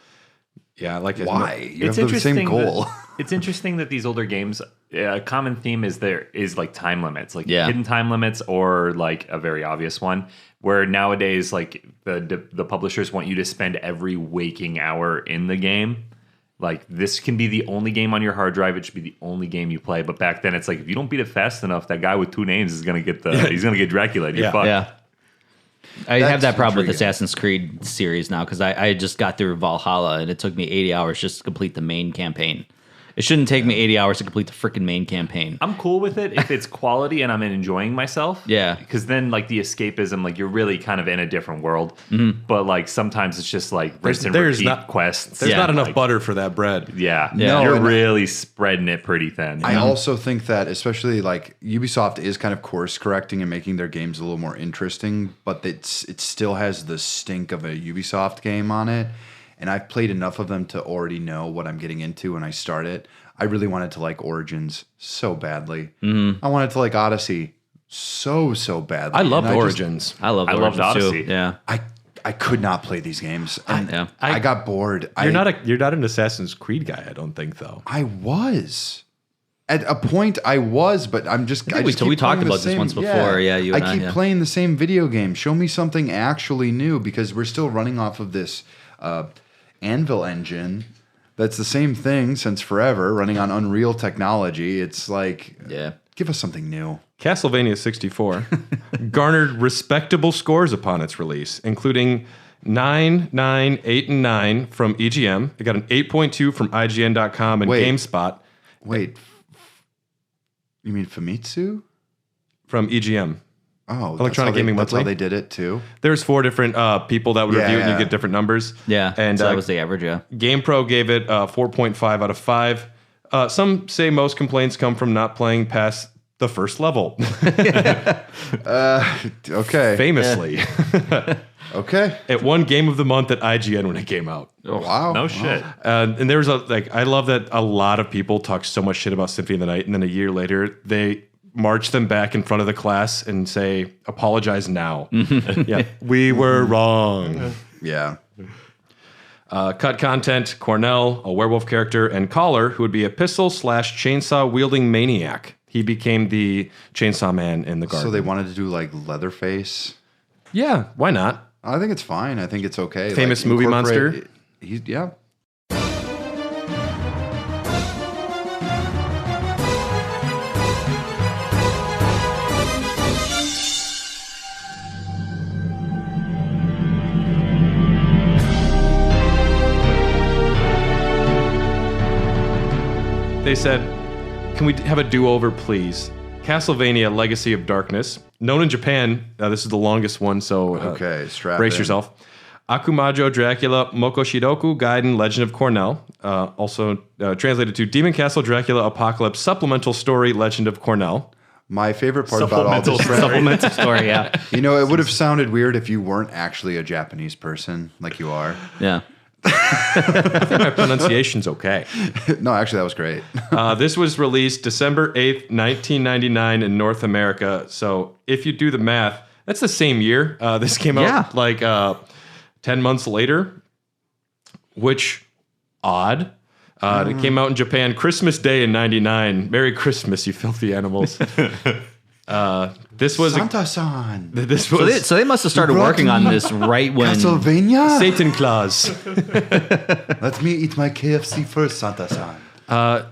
Yeah, like Why? You have the same goal. It's interesting that these older games, a common theme is there is like time limits, like Yeah. hidden time limits, or like a very obvious one. Where nowadays, like the publishers want you to spend every waking hour in the game. Like, this can be the only game on your hard drive. It should be the only game you play. But back then, it's like, if you don't beat it fast enough, that guy with 2 names is gonna get he's gonna get Dracula. And you're fucked. Yeah. I That's have that problem with intriguing. Assassin's Creed series now because I just got through Valhalla and it took me 80 hours just to complete the main campaign. It shouldn't take me 80 hours to complete the freaking main campaign. I'm cool with it if it's quality and I'm enjoying myself. Yeah. Because then, like, the escapism, like, you're really kind of in a different world. But, like, sometimes it's just, like, rinse and there's repeat not- quests. There's Yeah, not enough like, butter for that bread. Yeah. No, You're and- really spreading it pretty thin. I also think that, especially like Ubisoft is kind of course correcting and making their games a little more interesting, but it still has the stink of a Ubisoft game on it. And I've played enough of them to already know what I'm getting into when I start it. I really wanted to like Origins so badly. I wanted to like Odyssey so badly. I loved And Origins. I loved loved Origins Odyssey. too. Yeah. I could not play these games. And Yeah. I got bored. You're not an Assassin's Creed guy, I don't think, though. I was. At a point, I was, but I'm just. I think just we keep talked playing the about this same- once before. Yeah, you and I, keep yeah. playing the same video game. Show me something actually new because we're still running off of this Anvil engine. That's the same thing since forever, running on Unreal technology. It's like, Yeah. give us something new. Castlevania 64 garnered respectable scores upon its release, including 9, 9, 8, and 9 from EGM. It got an 8.2 from IGN.com and Wait. GameSpot Wait, you mean Famitsu? from EGM. Oh, Electronic Gaming That's how Monthly? they did it too. There's 4 different people that would review it, and you Yeah. get different numbers. Yeah. And so that was the average, yeah. GamePro gave it 4.5 out of 5. Some say most complaints come from not playing past the first level, Okay. famously. Okay. It won Game of the Month at IGN when it came out. Wow. No shit. And there was I love that a lot of people talk so much shit about Symphony of the Night, and then a year later they march them back in front of the class and say, "Apologize now." Yeah, we were wrong. Yeah. Cut content: Cornell, a werewolf character, and Collar, who would be a pistol/chainsaw wielding maniac. He became the Chainsaw Man in the garden. So they wanted to do like Leatherface. Yeah, why not? I think it's fine. I think it's okay. Famous movie incorporate- monster? Yeah. They said, "Can we have a do-over, please? Castlevania Legacy of Darkness. Known in Japan, this is the longest one, so Okay, strap brace in. yourself. Akumajo Dracula Mokoshidoku Gaiden Legend of Cornell. Also translated to Demon Castle Dracula Apocalypse Supplemental Story Legend of Cornell. My favorite part about all this, Supplemental story, yeah. you know, it would have sounded weird if you weren't actually a Japanese person like you are. Yeah. I think my pronunciation's okay. No, actually, that was great. This was released December 8th, 1999 in North America. So if you do the math, that's the same year. This came out like 10 months later, which odd. It came out in Japan Christmas Day in 99. Merry Christmas, you filthy animals. This was Santa-san. this was So they must have started brought working me on this right when. Castlevania? Satan Claus. Let me eat my KFC first, Santa-san. How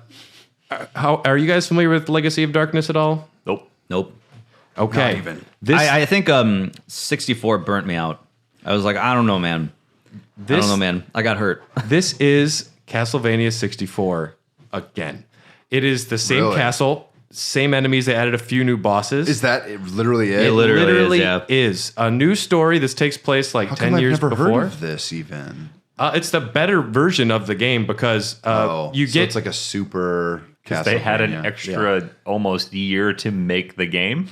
are you guys familiar with Legacy of Darkness at all? Nope. Okay. Not even. This I think 64 burnt me out. I was like, I don't know, man. I got hurt. This is Castlevania 64 again. It is the same Really? castle, same enemies. They added a few new bosses. Is that literally it? It literally is a new story. This takes place like How 10 come years I've never before. heard of this even? It's the better version of the game because you so get it's like a super Castlevania. They had an extra almost year to make the game.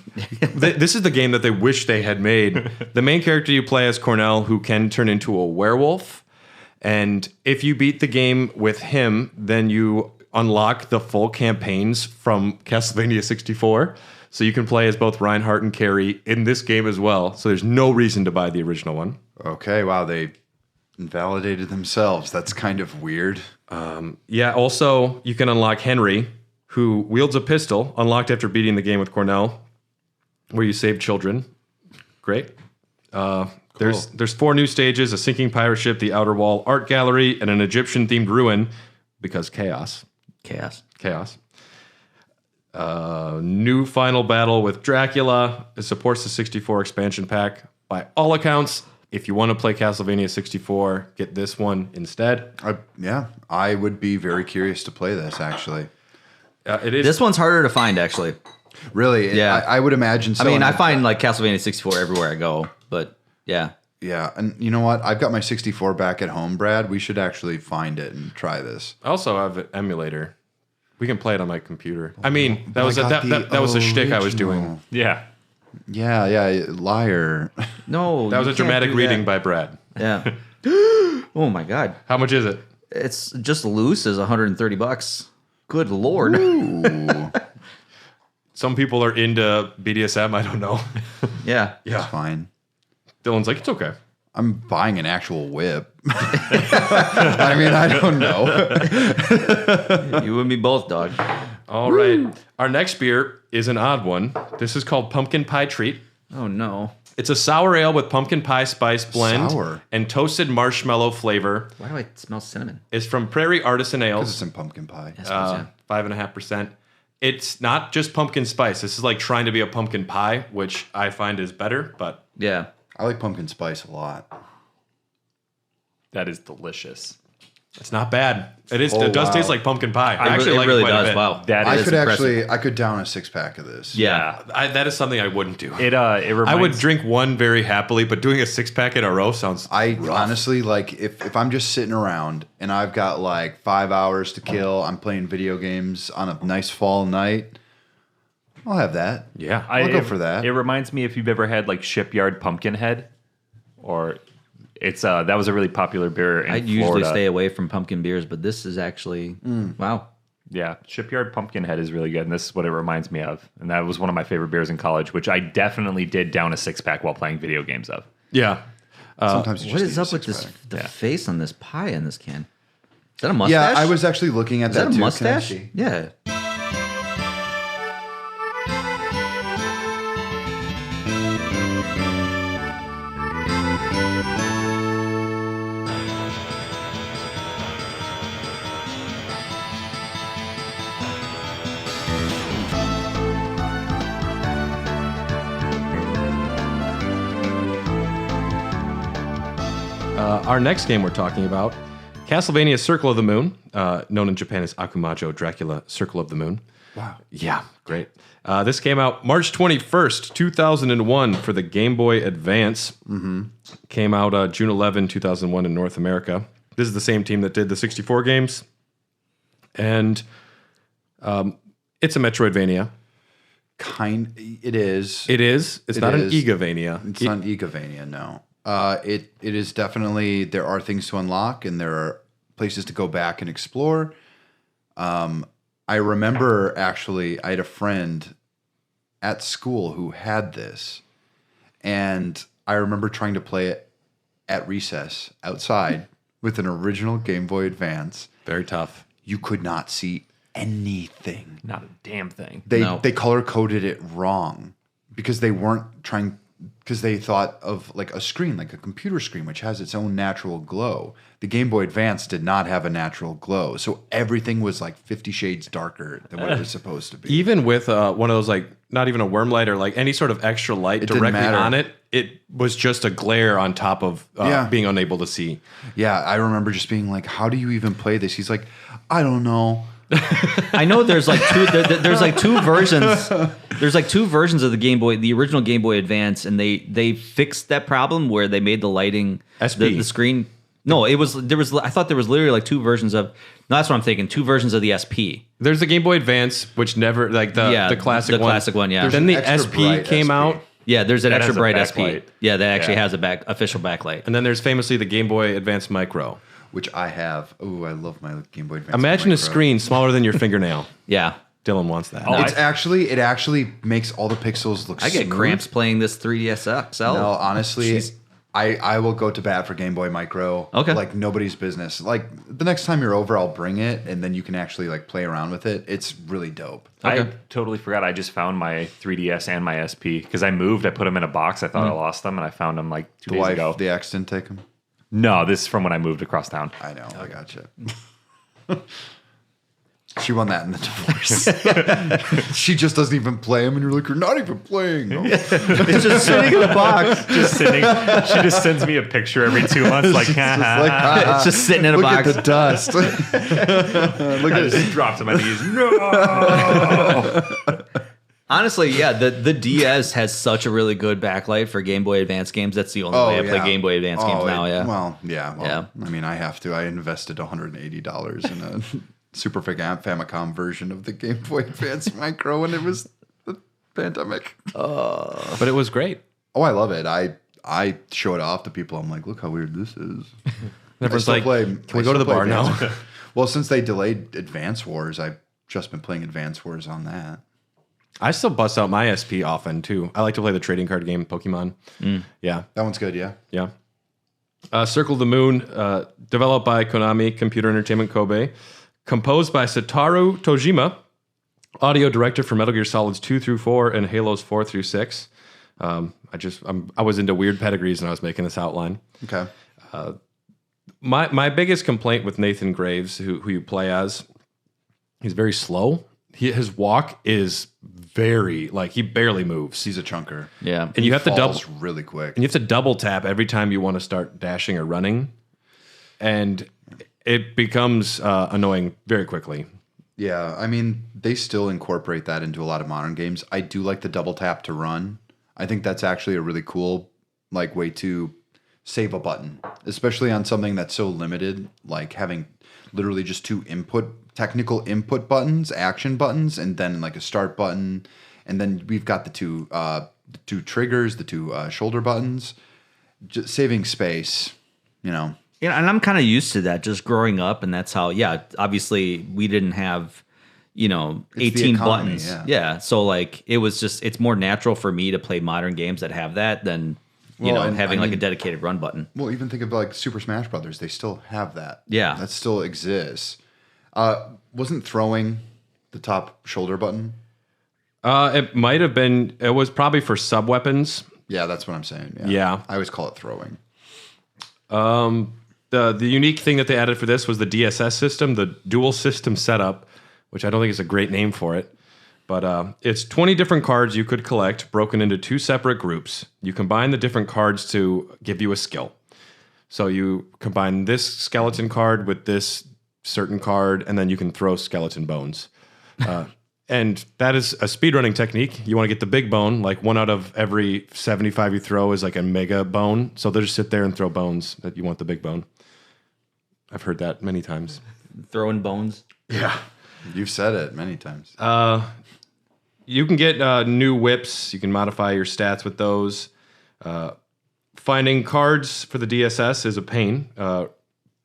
this is the game that they wish they had made. The main character you play as Cornell, who can turn into a werewolf. And if you beat the game with him, then you unlock the full campaigns from Castlevania 64. So you can play as both Reinhardt and Carrie in this game as well. So there's no reason to buy the original one. Okay, wow, they invalidated themselves. That's kind of weird. Yeah, also, you can unlock Henry, who wields a pistol, unlocked after beating the game with Cornell, where you save children. Great. There's 4 new stages, a sinking pirate ship, the Outer Wall art gallery, and an Egyptian-themed ruin, because chaos. Chaos. New final battle with Dracula. It supports the 64 expansion pack. By all accounts, if you want to play Castlevania 64, get this one instead. I would be very curious to play this, actually. It is. This one's harder to find, actually. Really? Yeah. I would imagine so. I mean, and I find like Castlevania 64 everywhere I go, but yeah. Yeah, and you know what? I've got my 64 back at home, Brad. We should actually find it and try this. I also have an emulator. We can play it on my computer. I mean, that was I got that was a shtick I was original. doing. Yeah. Yeah, liar. No, That was you a can't dramatic do reading that. by Brad. Yeah. Oh my god, How much is it? it's just loose as $130. Good lord. Ooh, Some people are into BDSM. I don't know. Yeah. it's fine. Dylan's like, it's okay. I'm buying an actual whip. I mean, I don't know. You and me both, dog. All right. Our next beer is an odd one. This is called Pumpkin Pie Treat. Oh no. It's a sour ale with pumpkin pie spice blend Sour? and toasted marshmallow flavor. Why do I smell cinnamon? It's from Prairie Artisan Because Ales. it's in pumpkin pie. I suppose, yeah. 5.5%. It's not just pumpkin spice. This is like trying to be a pumpkin pie, which I find is better, but Yeah. I like pumpkin spice a lot. That is delicious. it's not bad. It is. Oh, It does wow. taste like pumpkin pie. I It actually like really it quite a does. bit. Wow. That I is could impressive. I could down a 6-pack of this. Yeah. That is something I wouldn't do. It reminds I would drink one very happily, but doing a 6-pack in a row sounds. I honestly, like, if I'm just sitting around and I've got like 5 hours to kill, I'm playing video games on a nice fall night, I'll have that. Yeah. I'll go for that. It reminds me if you've ever had like Shipyard Pumpkinhead, or it's that was a really popular beer in I Florida. usually stay away from pumpkin beers, but this is actually wow. Yeah, Shipyard Pumpkinhead is really good, and this is what it reminds me of. And that was one of my favorite beers in college, which I definitely did down a 6-pack while playing video games of. Yeah. Sometimes you What just is need a up with this? 6-pack. The face on this pie in this can. Is that a mustache? Yeah, I was actually looking at Is that a too. Can I mustache? see? Yeah. Our next game we're talking about, Castlevania Circle of the Moon, known in Japan as Akumajo Dracula Circle of the Moon. Wow. Yeah, great. This came out March 21st, 2001 for the Game Boy Advance. Mm-hmm. Came out June 11, 2001 in North America. This is the same team that did the 64 games. And it's a Metroidvania. It is. It is. It's not an Igavania. It's not an Igavania, no. It is definitely, there are things to unlock and there are places to go back and explore. I remember actually, I had a friend at school who had this, and I remember trying to play it at recess outside with an original Game Boy Advance. Very tough. You could not see anything. Not a damn thing. They color coded it wrong because they weren't trying, because they thought of like a screen, like a computer screen, which has its own natural glow. The Game Boy Advance did not have a natural glow, so everything was like 50 shades darker than what it was supposed to be. Even with one of those, like, not even a worm light or like any sort of extra light directly on it, it was just a glare on top of being unable to see. Yeah, I remember just being like, how do you even play this? He's like, I don't know. I know there's like two versions. There's like two versions of the Game Boy, the original Game Boy Advance, and they fixed that problem where they made the lighting the screen. No, I thought there was literally like two versions of. No, that's what I'm thinking. Two versions of the SP. There's the Game Boy Advance, which never the classic one. The classic one, yeah. Then the SP came out. Yeah, there's an extra bright SP. backlight. Yeah, that actually has a official backlight. And then there's famously the Game Boy Advance Micro. Which I have. Oh, I love my Game Boy Advance. Imagine Micro. a screen smaller than your fingernail. Yeah. Dylan wants that. Oh, It actually makes all the pixels look I get smooth. cramps playing this 3DS XL. No, honestly, I will go to bat for Game Boy Micro. Okay. Like nobody's business. Like the next time you're over, I'll bring it, and then you can actually like play around with it. It's really dope. Okay. I totally forgot. I just found my 3DS and my SP because I moved. I put them in a box. I thought I lost them, and I found them like 2 days ago. The ex didn't take them. No, this is from when I moved across town. I know. I gotcha. She won that in the divorce. She just doesn't even play them, and you're like, you're not even playing. No. It's just sitting in a box. Just sitting. She just sends me a picture every 2 months, like, It's just sitting in a Look box. at the dust. Look I just dropped to my knees. No. Honestly, yeah, the DS has such a really good backlight for Game Boy Advance games. That's the only way I play Game Boy Advance games now. Yeah. Well, yeah. Well, Yeah. I mean, I have to. I invested $180 in a Super Famicom version of the Game Boy Advance Micro when it was the pandemic. But it was great. Oh, I love it. I show it off to people. I'm like, look how weird this is. Everyone's like, can we go to the bar now? Well, since they delayed Advance Wars, I've just been playing Advance Wars on that. I still bust out my SP often, too. I like to play the trading card game, Pokemon. Yeah. That one's good, yeah. Yeah. Circle the Moon, developed by Konami Computer Entertainment Kobe. Composed by Satoru Tojima, audio director for Metal Gear Solids 2 through 4 and Halos 4 through 6. I was into weird pedigrees when I was making this outline. Okay. My biggest complaint with Nathan Graves, who you play as, he's very slow. His walk is very, like, he barely moves. He's a chunker. Yeah. And you have to double really quick. and you have to double tap every time you want to start dashing or running. And it becomes annoying very quickly. Yeah, I mean, they still incorporate that into a lot of modern games. I do like the double tap to run. I think that's actually a really cool like way to save a button, especially on something that's so limited, like having literally just two technical input buttons, action buttons, and then like a start button, and then we've got the two triggers, the two shoulder buttons, just saving space, you know. Yeah, and I'm kind of used to that just growing up, and that's how. Yeah, obviously we didn't have, 18 economy, buttons. yeah. So like it's more natural for me to play modern games that have that than having a dedicated run button. Well, even think of like Super Smash Brothers; they still have that. Yeah, that still exists. Wasn't throwing the top shoulder button? It might have been. It was probably for sub weapons. Yeah, that's what I'm saying. Yeah. I always call it throwing. The unique thing that they added for this was the DSS system, the dual system setup, which I don't think is a great name for it. But it's 20 different cards you could collect, broken into two separate groups. You combine the different cards to give you a skill. So you combine this skeleton card with this certain card, and then you can throw skeleton bones. And that is a speedrunning technique. You want to get the big bone, like 1 out of every 75 you throw is like a mega bone. So they'll just sit there and throw bones that you want the big bone. I've heard that many times. Throwing bones. Yeah. You've said it many times. You can get new whips. You can modify your stats with those. Finding cards for the DSS is a pain.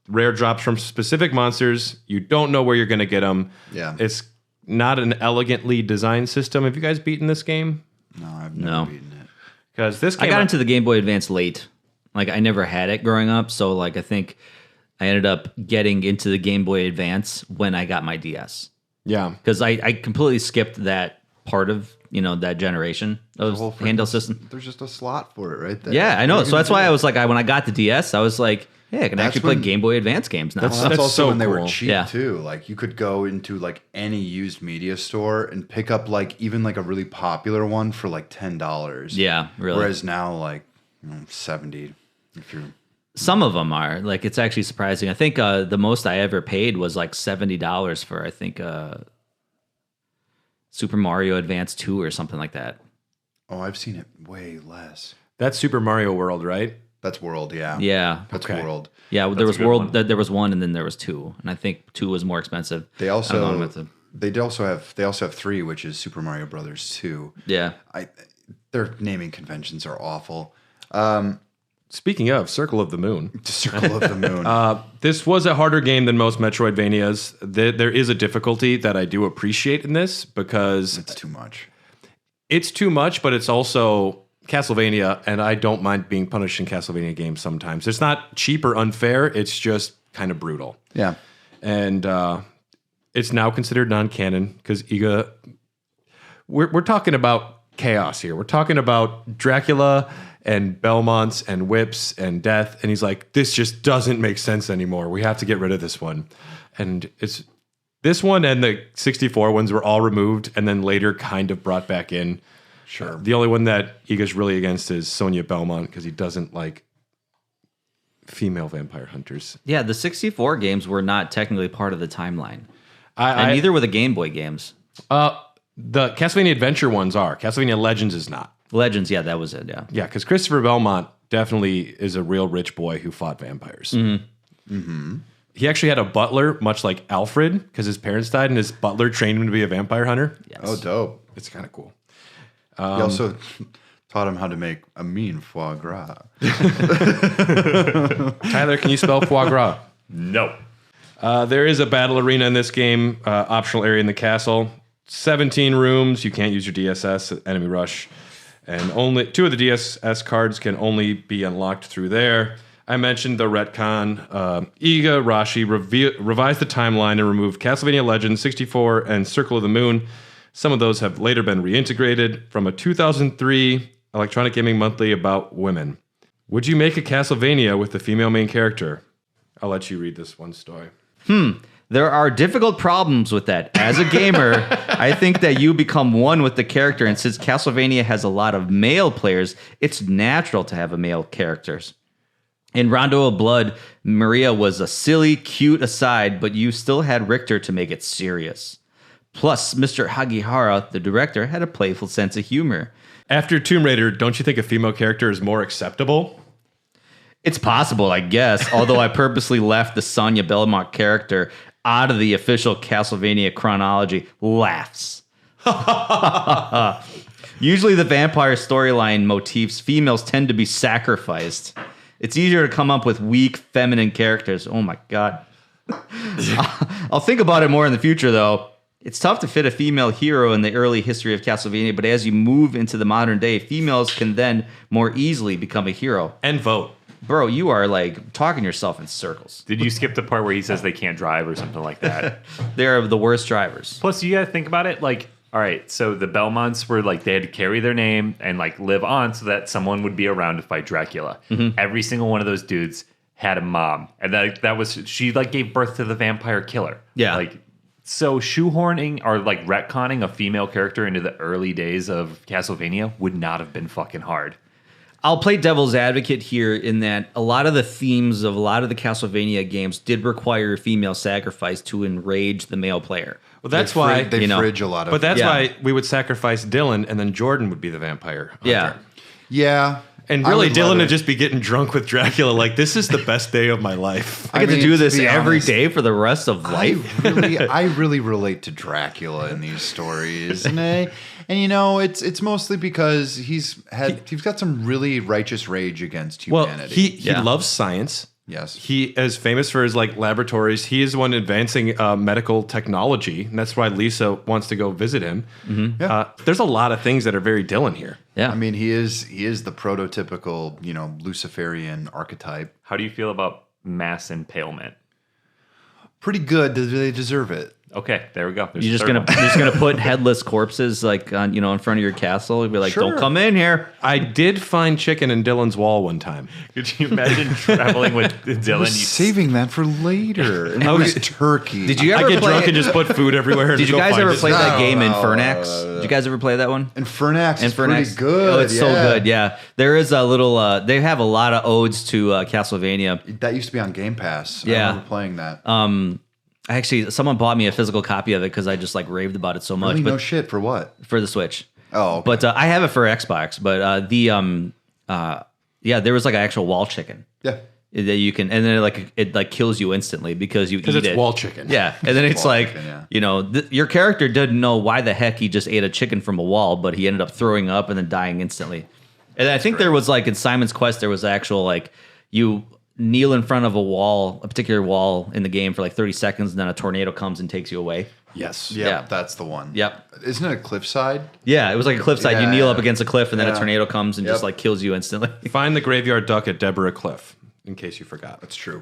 Rare drops from specific monsters. You don't know where you're going to get them. Yeah. It's not an elegantly designed system. Have you guys beaten this game? No, I've never beaten it. Because this I got into the Game Boy Advance late. Like, I never had it growing up, so like I think I ended up getting into the Game Boy Advance when I got my DS. Yeah. Because I completely skipped that part of, that generation of handheld system. There's just a slot for it right there. Yeah, I know. So that's why I was like, when I got the DS, I was like, hey, I can actually play Game Boy Advance games now. That's That's also so when they were cool. cheap Yeah. too. Like you could go into like any used media store and pick up like even like a really popular one for like $10. Yeah, really. Whereas now like $70 if you're Some of them are. Like, it's actually surprising. I think the most I ever paid was like $70 for, I think, Super Mario Advance 2 or something like that. Oh, I've seen it way less. That's Super Mario World, right? That's World, yeah. Yeah. That's Okay. World. Yeah, there was a good World. one. There was 1, and then there was 2, and I think 2 was more expensive. They I'm also going with the- they also have 3, which is Super Mario Brothers 2. Yeah. Their naming conventions are awful. Speaking of Circle of the Moon, Circle of the Moon. this was a harder game than most Metroidvanias. There is a difficulty that I do appreciate in this because It's too much. it's too much, but it's also Castlevania, and I don't mind being punished in Castlevania games sometimes. It's not cheap or unfair. It's just kind of brutal. Yeah. And it's now considered non-canon because Iga. We're talking about chaos here. We're talking about Dracula and Belmonts and whips and death, and he's like, this just doesn't make sense anymore. We have to get rid of this one. And it's this one and the 64 ones were all removed and then later kind of brought back in. Sure. The only one that Iga's really against is Sonia Belmont because he doesn't like female vampire hunters. Yeah, the 64 games were not technically part of the timeline. And I neither were the Game Boy games. the Castlevania Adventure ones are. Castlevania Legends is not. Legends, yeah, that was it, yeah. Yeah, because Christopher Belmont definitely is a real rich boy who fought vampires. He actually had a butler, much like Alfred, because his parents died, and his butler trained him to be a vampire hunter. Yes. Oh, dope. It's kind of cool. He also taught him how to make a mean foie gras. Tyler, can you spell foie gras? No. There is a battle arena in this game, optional area in the castle. 17 rooms. You can't use your DSS, enemy rush. And only 2 of the DSS cards can only be unlocked through there. I mentioned the retcon. Igarashi revised the timeline and removed Castlevania Legends 64 and Circle of the Moon. Some of those have later been reintegrated from a 2003 Electronic Gaming Monthly about women. Would you make a Castlevania with the female main character? I'll let you read this one story. There are difficult problems with that. As a gamer, I think that you become one with the character, and since Castlevania has a lot of male players, it's natural to have a male characters. In Rondo of Blood, Maria was a silly, cute aside, but you still had Richter to make it serious. Plus, Mr. Hagihara, the director, had a playful sense of humor. After Tomb Raider, don't you think a female character is more acceptable? It's possible, I guess, although I purposely left the Sonya Belmont character out of the official Castlevania chronology. Laughs. Usually the vampire storyline motifs, females tend to be sacrificed. It's easier to come up with weak feminine characters. Oh my God. I'll think about it more in the future, though. It's tough to fit a female hero in the early history of Castlevania, but as you move into the modern day, females can then more easily become a hero. And vote. Bro, you are like talking yourself in circles. Did you skip the part where he says they can't drive or something like that? They're the worst drivers. Plus, you got to think about it. Like, all right, so the Belmonts were like, they had to carry their name and like live on so that someone would be around to fight Dracula. Every single one of those dudes had a mom. And that was, she like gave birth to the vampire killer. Yeah. Like, so shoehorning or like retconning a female character into the early days of Castlevania would not have been fucking hard. I'll play devil's advocate here in that a lot of the themes of a lot of the Castlevania games did require female sacrifice to enrage the male player. Well, that's why they fridge a lot of. But that's Yeah. why we would sacrifice Dylan, and then Jordan would be the vampire hunter. Yeah. yeah, And I really, would love Dylan it. would just be getting drunk with Dracula. Like, this is the best day of my life. I get mean, to do to this be every honest, day for the rest of life. I really relate to Dracula in these stories, and it's mostly because he's got some really righteous rage against Well, humanity. he Yeah. loves science. Yes. He is famous for his laboratories. He is the one advancing medical technology, and that's why Lisa wants to go visit him. Yeah. There's a lot of things that are very Dylan here. Yeah. I mean, he is the prototypical, Luciferian archetype. How do you feel about mass impalement? Pretty good. Do they deserve it? Okay, there we go. There's You're the just third gonna one. you're just gonna put headless corpses like on in front of your castle. You'd be like, Sure. don't come in here. I did find chicken in Dylan's wall one time. Could you imagine traveling with Dylan? You Saving that for later. And it was turkey. Did you I ever get play? drunk and just put food everywhere. and Did you go guys find ever it. play that No, game no, Infernax? Did you guys ever play that one? Infernax is pretty Infernax. good. Oh, it's so good. Yeah, there is a little. They have a lot of odes to Castlevania. That used to be on Game Pass. I Yeah. remember playing that. Actually, someone bought me a physical copy of it because I just raved about it so much. Really, But no shit for what? for the Switch. Oh, okay. But I have it for Xbox. But there was an actual wall chicken Yeah. that you can, and then it kills you instantly because you eat it's it. wall chicken. Yeah, and then it's Wall like chicken, yeah. your character didn't know why the heck he just ate a chicken from a wall, but he ended up throwing up and then dying instantly. And I think there was in Simon's Quest there was actual you kneel in front of a particular wall in the game for 30 seconds, and then a tornado comes and takes you away. Yes. Yep, Yeah. that's the one. Yep. Isn't it a cliffside? Yeah, it was like a cliffside. You Yeah. kneel up against a cliff, and then a Yeah. tornado comes and just Yep. kills you instantly. Find the graveyard duck at Deborah Cliff, in case you forgot. That's true.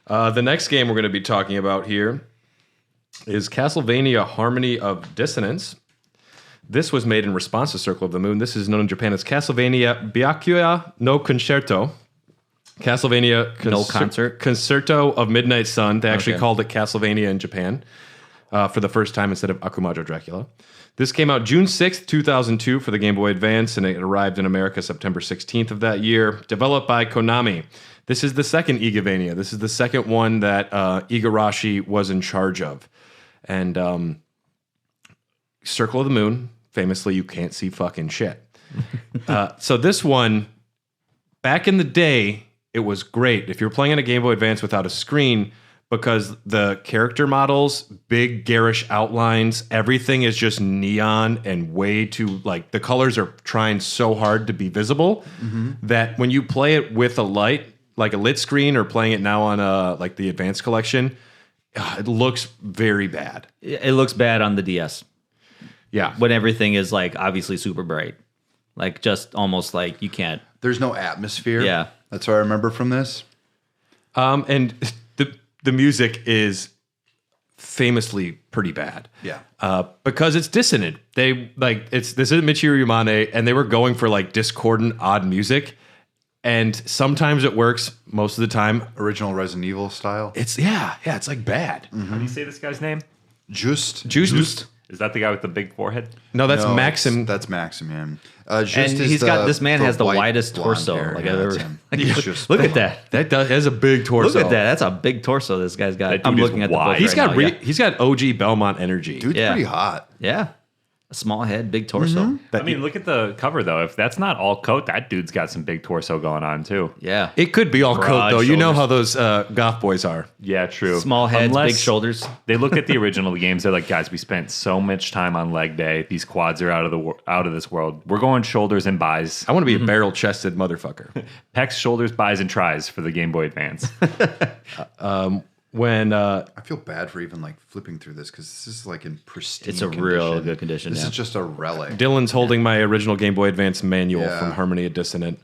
The next game we're going to be talking about here is Castlevania Harmony of Dissonance. This was made in response to Circle of the Moon. This is known in Japan as Castlevania Byakuya no Concerto. Castlevania No concert? Concerto of Midnight Sun. They actually Okay. called it Castlevania in Japan for the first time instead of Akumajo Dracula. This came out June 6th, 2002 for the Game Boy Advance, and it arrived in America September 16th of that year. Developed by Konami. This is the second Igavania. This is the second one that Igarashi was in charge of. And Circle of the Moon, famously, you can't see fucking shit. So this one, back in the day, it was great. If you were playing on a Game Boy Advance without a screen, because the character models, big garish outlines, everything is just neon and way too, the colors are trying so hard to be visible that when you play it with a light, like a lit screen or playing it now on the Advanced Collection, it looks very bad. It looks bad on the DS Yeah. when everything is obviously super bright, just almost you can't. There's no atmosphere. Yeah. That's what I remember from this. And the music is famously pretty bad. Yeah. Because it's dissonant. This isn't Michiru Yamane, and they were going for discordant, odd music. And sometimes it works. Most of the time, Original Resident Evil style. it's bad. How do you say this guy's name? Just. Just Is that the guy with the big forehead? no, that's No, Maxim. That's Maxim. And this man has the widest torso I've ever. Just Look at that. That has a big torso. Look at that. That's a big torso this guy's got. That dude I'm is looking at the book wide. right He's got now. Yeah. he's got OG Belmont energy. Dude's Yeah. pretty hot. Yeah. A small head, big torso. I mean, look at the cover though. If that's not all coat, that dude's got some big torso going on too. Yeah. It could be all coat Broad though. You know shoulders. how those goth boys are. Yeah, true. Small heads, Unless big shoulders. They look at the original games. They're like, guys, we spent so much time on leg day. These quads are out of this world. We're going shoulders and buys. I want to be a barrel-chested motherfucker. Pecs, shoulders, buys, and tries for the Game Boy Advance. When I feel bad for even flipping through this because this is in pristine. It's a condition. real good condition. This Yeah. is just a relic. Dylan's holding my original Game Boy Advance manual Yeah. from Harmony of Dissonant.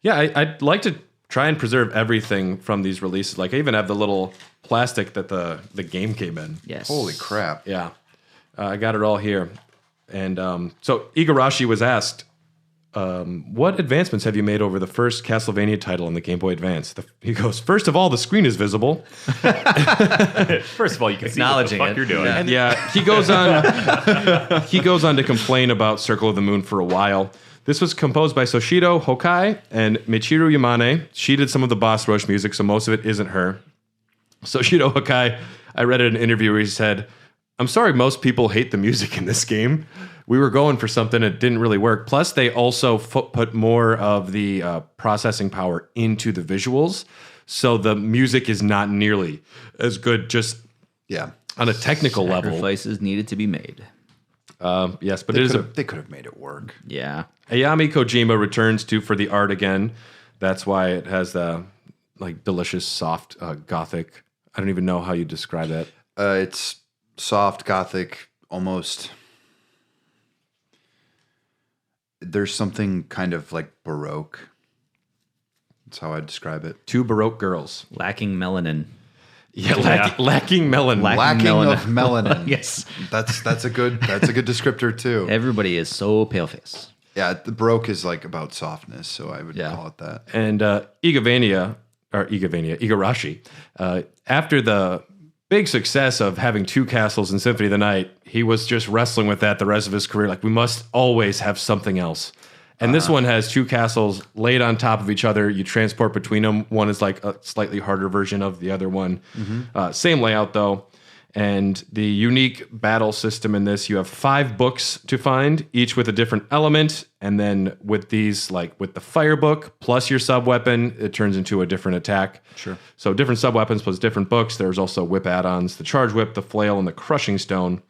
Yeah, I'd like to try and preserve everything from these releases. I even have the little plastic that the game came in. Yes. Holy crap! Yeah, I got it all here. And so Igarashi was asked, what advancements have you made over the first Castlevania title on the Game Boy Advance? He goes, first of all, the screen is visible. First of all, you can see what the Acknowledging fuck it. you're doing. Yeah. And yeah, he goes on to complain about Circle of the Moon for a while. This was composed by Soshido Hokai and Michiru Yamane. She did some of the boss rush music, so most of it isn't her. Soshido Hokai, I read in an interview where he said, I'm sorry, most people hate the music in this game. We were going for something that didn't really work. Plus, they also put more of the processing power into the visuals, so the music is not nearly as good. Just on a technical level, Sacrifices needed to be made. yes, but They could have made it work. Yeah. Ayami Kojima returns for the art again. That's why it has the like delicious, soft, gothic. I don't even know how you describe that. It's soft, gothic, almost. There's something kind of like Baroque. That's how I'd describe it. Two Baroque girls. Lacking melanin. Yeah, lacking melon. Lacking melanin. of melanin. Yes. That's a good descriptor too. Everybody is so pale face. Yeah, the Baroque is like about softness, so I would call it that. And Igarashi, after the big success of having two castles in Symphony of the Night, he was just wrestling with that the rest of his career. Like, we must always have something else. And this one has two castles laid on top of each other. You transport between them. One is like a slightly harder version of the other one. Same layout, though. And the unique battle system in this, you have 5 books to find, each with a different element. And then with these, like with the fire book plus your sub-weapon, it turns into a different attack. Sure. So different sub-weapons plus different books. There's also whip add-ons, the charge whip, the flail, and the crushing stone.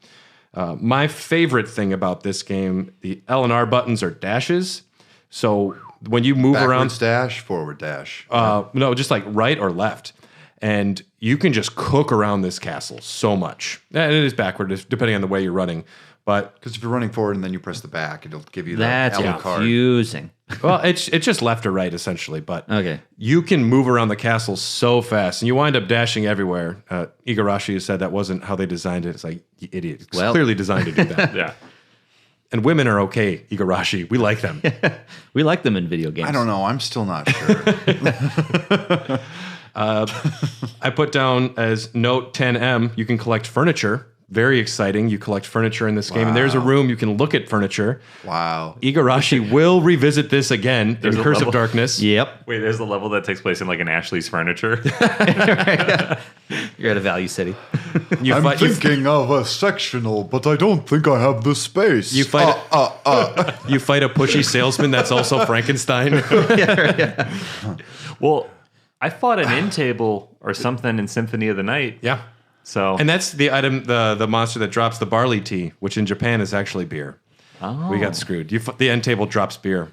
My favorite thing about this game, the L and R buttons are dashes. So when you move Backwards around, dash, forward dash. no, just like right or left. And you can just cook around this castle so much. And it is backward, depending on the way you're running. But Because if you're running forward and then you press the back, it'll give you the That's L card. confusing. well, it's just left or right essentially. But Okay. you can move around the castle so fast, and you wind up dashing everywhere. Igarashi said that wasn't how they designed it. It's like, you idiot! It's clearly designed to do that. Yeah. And women are okay, Igarashi. We like them. We like them in video games. I don't know. I'm still not sure. I put down as note 10M, you can collect furniture. Very exciting. You collect furniture in this game. And there's a room you can look at furniture. Wow. Igarashi will revisit this again in a Curse level. of Darkness. Yep. Wait, there's a level that takes place in like an Ashley's Furniture. You're at a value city. You I'm fight, thinking of a sectional, but I don't think I have the space. you fight you fight a pushy salesman that's also Frankenstein. Well, I fought an end table or something in Symphony of the Night. Yeah. So And that's the item, the monster that drops the barley tea, which in Japan is actually beer. Oh. We got screwed. The end table drops beer.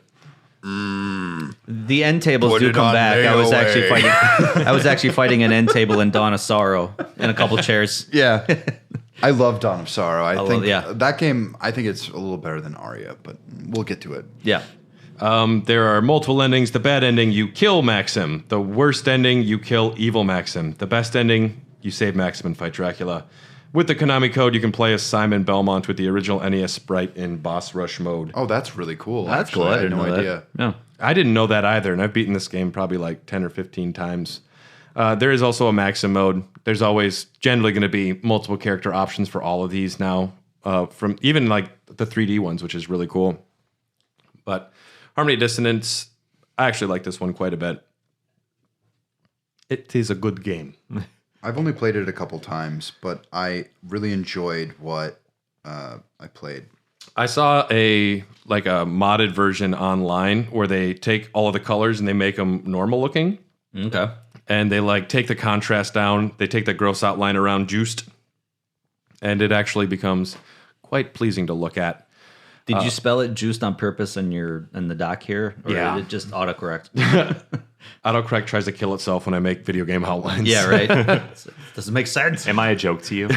The end tables Put do it come on back. I was actually layaway. fighting. I was actually fighting an end table in Dawn of Sorrow and a couple chairs. Yeah. I love Dawn of Sorrow. I think yeah. that game, I think it's a little better than Aria, but we'll get to it. Yeah. There are multiple endings. The bad ending, you kill Maxim. The worst ending, you kill evil Maxim. The best ending, you save Maxim and fight Dracula. With the Konami code, you can play as Simon Belmont with the original NES sprite in boss rush mode. Oh, that's really cool. That's actually. cool. I I had didn't no know idea. that. No. I didn't know that either, and I've beaten this game probably like 10 or 15 times. There is also a Maxim mode. There's always generally going to be multiple character options for all of these now, from even like the 3D ones, which is really cool. But Harmony Dissonance, I actually like this one quite a bit. It is a good game. I've only played it a couple times, but I really enjoyed what I played. I saw a modded version online where they take all of the colors and they make them normal looking, Okay. and they like take the contrast down. They take the gross outline around juiced, and it actually becomes quite pleasing to look at. Did you spell it juiced on purpose in the doc here? Or Yeah. did it just autocorrect? Autocorrect tries to kill itself when I make video game outlines. Yeah, right. Doesn't make sense. am I a joke to you?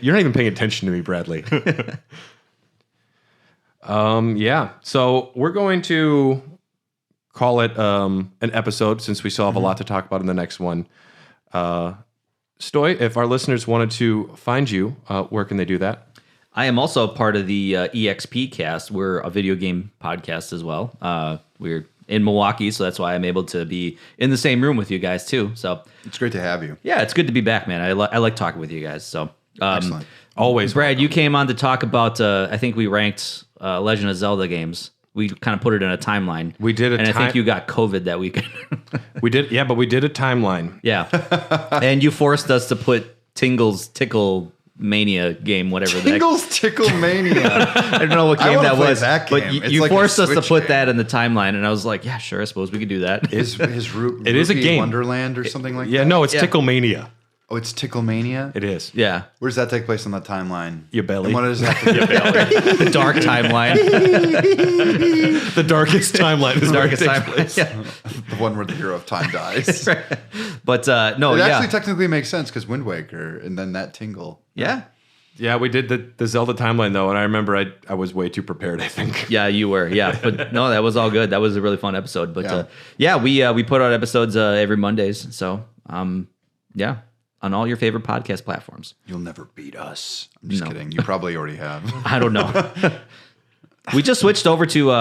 You're not even paying attention to me, Bradley. Yeah. So we're going to call it an episode since we still have a lot to talk about in the next one. Stoy, if our listeners wanted to find you, where can they do that? I am also part of the EXP cast. We're a video game podcast as well. We're in Milwaukee, so that's why I'm able to be in the same room with you guys too. So It's great to have you. yeah, it's good to be back, man. I like talking with you guys. So Excellent. Always. Brad, you came on to talk about. I think we ranked Legend of Zelda games. We kind of put it in a timeline. We did a and I think time- you got COVID that weekend. We did, yeah, but we did a timeline. Yeah, and you forced us to put Tingle's Tickle Mania game, whatever. Tingles Tickle Mania. I don't know what I game wanna that play was, that but game. you, It's you like a forced us to Switch put game. that in the timeline, and I was like, yeah, sure, I suppose we could do that. It is a game. Wonderland or something like that? Yeah, no, it's Ticklemania. Oh, it's Tickle Mania? It is. Yeah, Where does that take place on the timeline? Your belly. And what does that have to do? the dark timeline. The darkest timeline is where it Darkest takes timeline. place. Yeah. The one where the hero of time dies. But no, It yeah, actually technically makes sense because Wind Waker and then that tingle. yeah, Yeah, we did the Zelda timeline though, and I remember I was way too prepared. I think. yeah, you were, yeah. But no, that was all good. That was a really fun episode. But we put out episodes every Mondays. So yeah, on all your favorite podcast platforms. You'll never beat us. I'm just No. kidding. You probably already have. I don't know. We just switched over to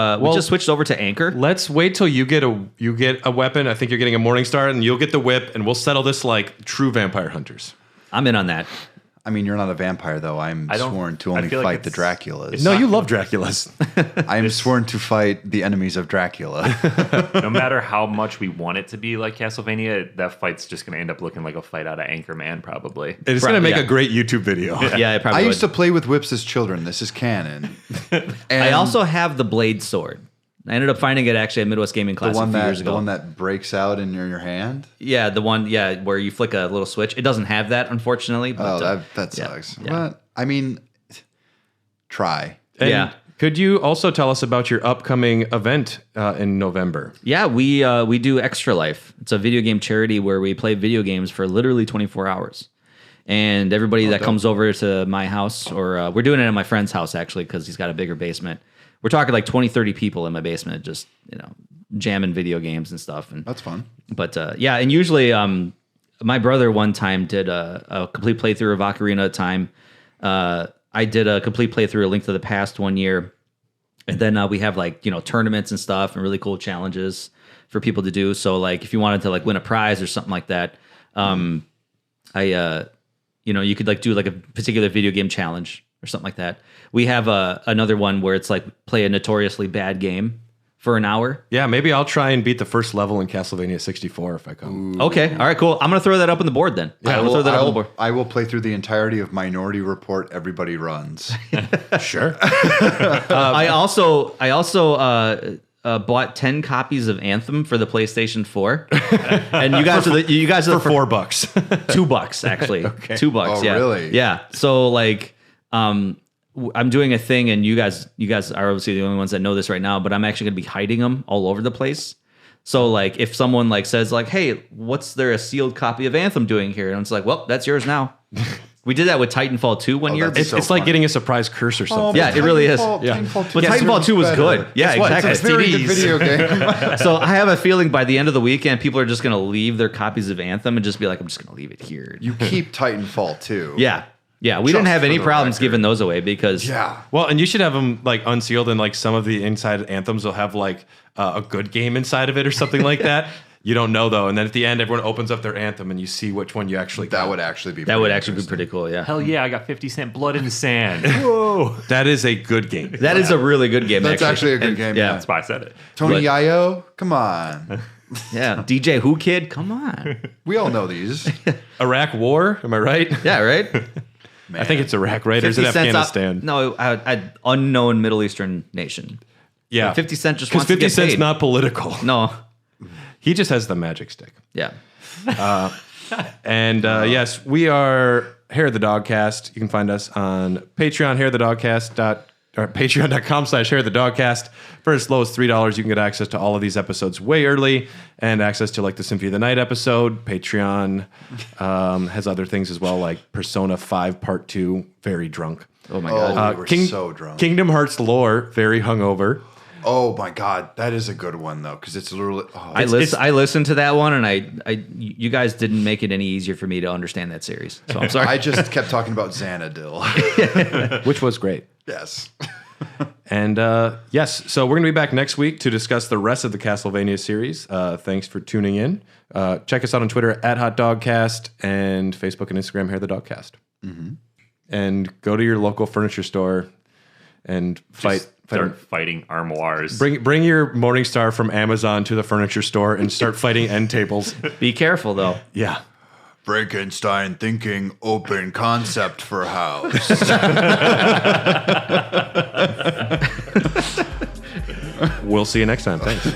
Anchor. Let's wait till you get a weapon. I think you're getting a Morningstar, and you'll get the whip, and we'll settle this like true vampire hunters. I'm in on that. I mean, you're not a vampire, though. I'm I don't- sworn to I only feel like fight the it's- Draculas. No, you love Draculas. I'm sworn to fight the enemies of Dracula. No matter how much we want it to be like Castlevania, that fight's just going to end up looking like a fight out of Anchorman, probably. It's going to make yeah. a great YouTube video. Yeah, I probably I would. used to play with whips as children. This is canon. And I also have the blade sword. I ended up finding it actually at Midwest Gaming the Class a few years ago. one that breaks out in your hand. Yeah, the one, where you flick a little switch. It doesn't have that, unfortunately. But, Oh, that yeah, sucks. yeah. But I mean, try. And Yeah. Could you also tell us about your upcoming event in November? Yeah, we do Extra Life. It's a video game charity where we play video games for literally 24 hours. And everybody that comes over to my house, or we're doing it at my friend's house actually, because he's got a bigger basement. We're talking like 20, 30 people in my basement, just jamming video games and stuff. And That's fun. But yeah, and usually my brother one time did a complete playthrough of Ocarina of Time. I did a complete playthrough of Link to the Past one year. And then we have like, tournaments and stuff and really cool challenges for people to do. So like if you wanted to like win a prize or something like that, you could like do like a particular video game challenge or something like that. We have another one where it's like play a notoriously bad game for an hour. Yeah, maybe I'll try and beat the first level in Castlevania 64 if I come. Okay. All right, cool. I'm going to throw that up on the board then. I'm going to throw that up on the board. I will play through the entirety of Minority Report. Everybody runs. Sure. I also bought 10 copies of Anthem for the PlayStation 4. And you guys are the For $4. $2 actually. Okay. $2. Oh, yeah. really? Yeah. So like I'm doing a thing, and you guys are obviously the only ones that know this right now, but I'm actually going to be hiding them all over the place. So like if someone like says like, "Hey, what's there a sealed copy of Anthem doing here?" And it's like, "Well, that's yours now." We did that with Titanfall 2 one year. that's It's so like funny. getting a surprise curse or something. Yeah, it really is. Yeah. But Titanfall 2 was good. Yeah, exactly. It's a very good video game. So I have a feeling by the end of the weekend, people are just going to leave their copies of Anthem and just be like, "I'm just going to leave it here." You keep Titanfall too. Yeah. Yeah, we didn't Just have for any the problems record. giving those away because Yeah. Well, and you should have them like unsealed, and like some of the inside anthems will have like a good game inside of it or something like that. You don't know though, and then at the end, everyone opens up their anthem, and you see which one you actually That got. would actually be that would actually be interesting. pretty cool. Yeah, Hell yeah, I got 50-cent blood in the sand. Whoa, that is a good game. that is a really good game. That's actually a good game. yeah. That's why I said it. Tony But- Yayo, come on. Yeah, DJ Who Kid, come on. We all know these. Iraq War, am I right? Yeah, right. I think it's Iraq, right? Or is it 50 cents Afghanistan? No, unknown Middle Eastern nation. Yeah, 50 Cent just because wants to 50 get Cent's paid. not political. No. He just has the magic stick. Yeah. And yes, we are Hair of the Dogcast. You can find us on Patreon, patreon.com/Hair of the Dogcast. For as low as $3, you can get access to all of these episodes way early and access to like the Symphony of the Night episode. Patreon has other things as well, like Persona 5 Part 2, very drunk. Oh my god. We were King- so drunk. Kingdom Hearts lore, very hungover. Oh my god, that is a good one though, because it's literally. Oh, I listened to that one, and you guys didn't make it any easier for me to understand that series. So I'm sorry. I just kept talking about Xanadu. Which was great. Yes. And yes, so we're going to be back next week to discuss the rest of the Castlevania series. Thanks for tuning in. Check us out on Twitter at HotDogCast and Facebook and Instagram, Hair the Dogcast. Mm-hmm. And go to your local furniture store and fight. Start fighting armoires. Bring your Morningstar from Amazon to the furniture store and start fighting end tables. Be careful though. Yeah. Frankenstein thinking open concept for house. We'll see you next time. Thanks.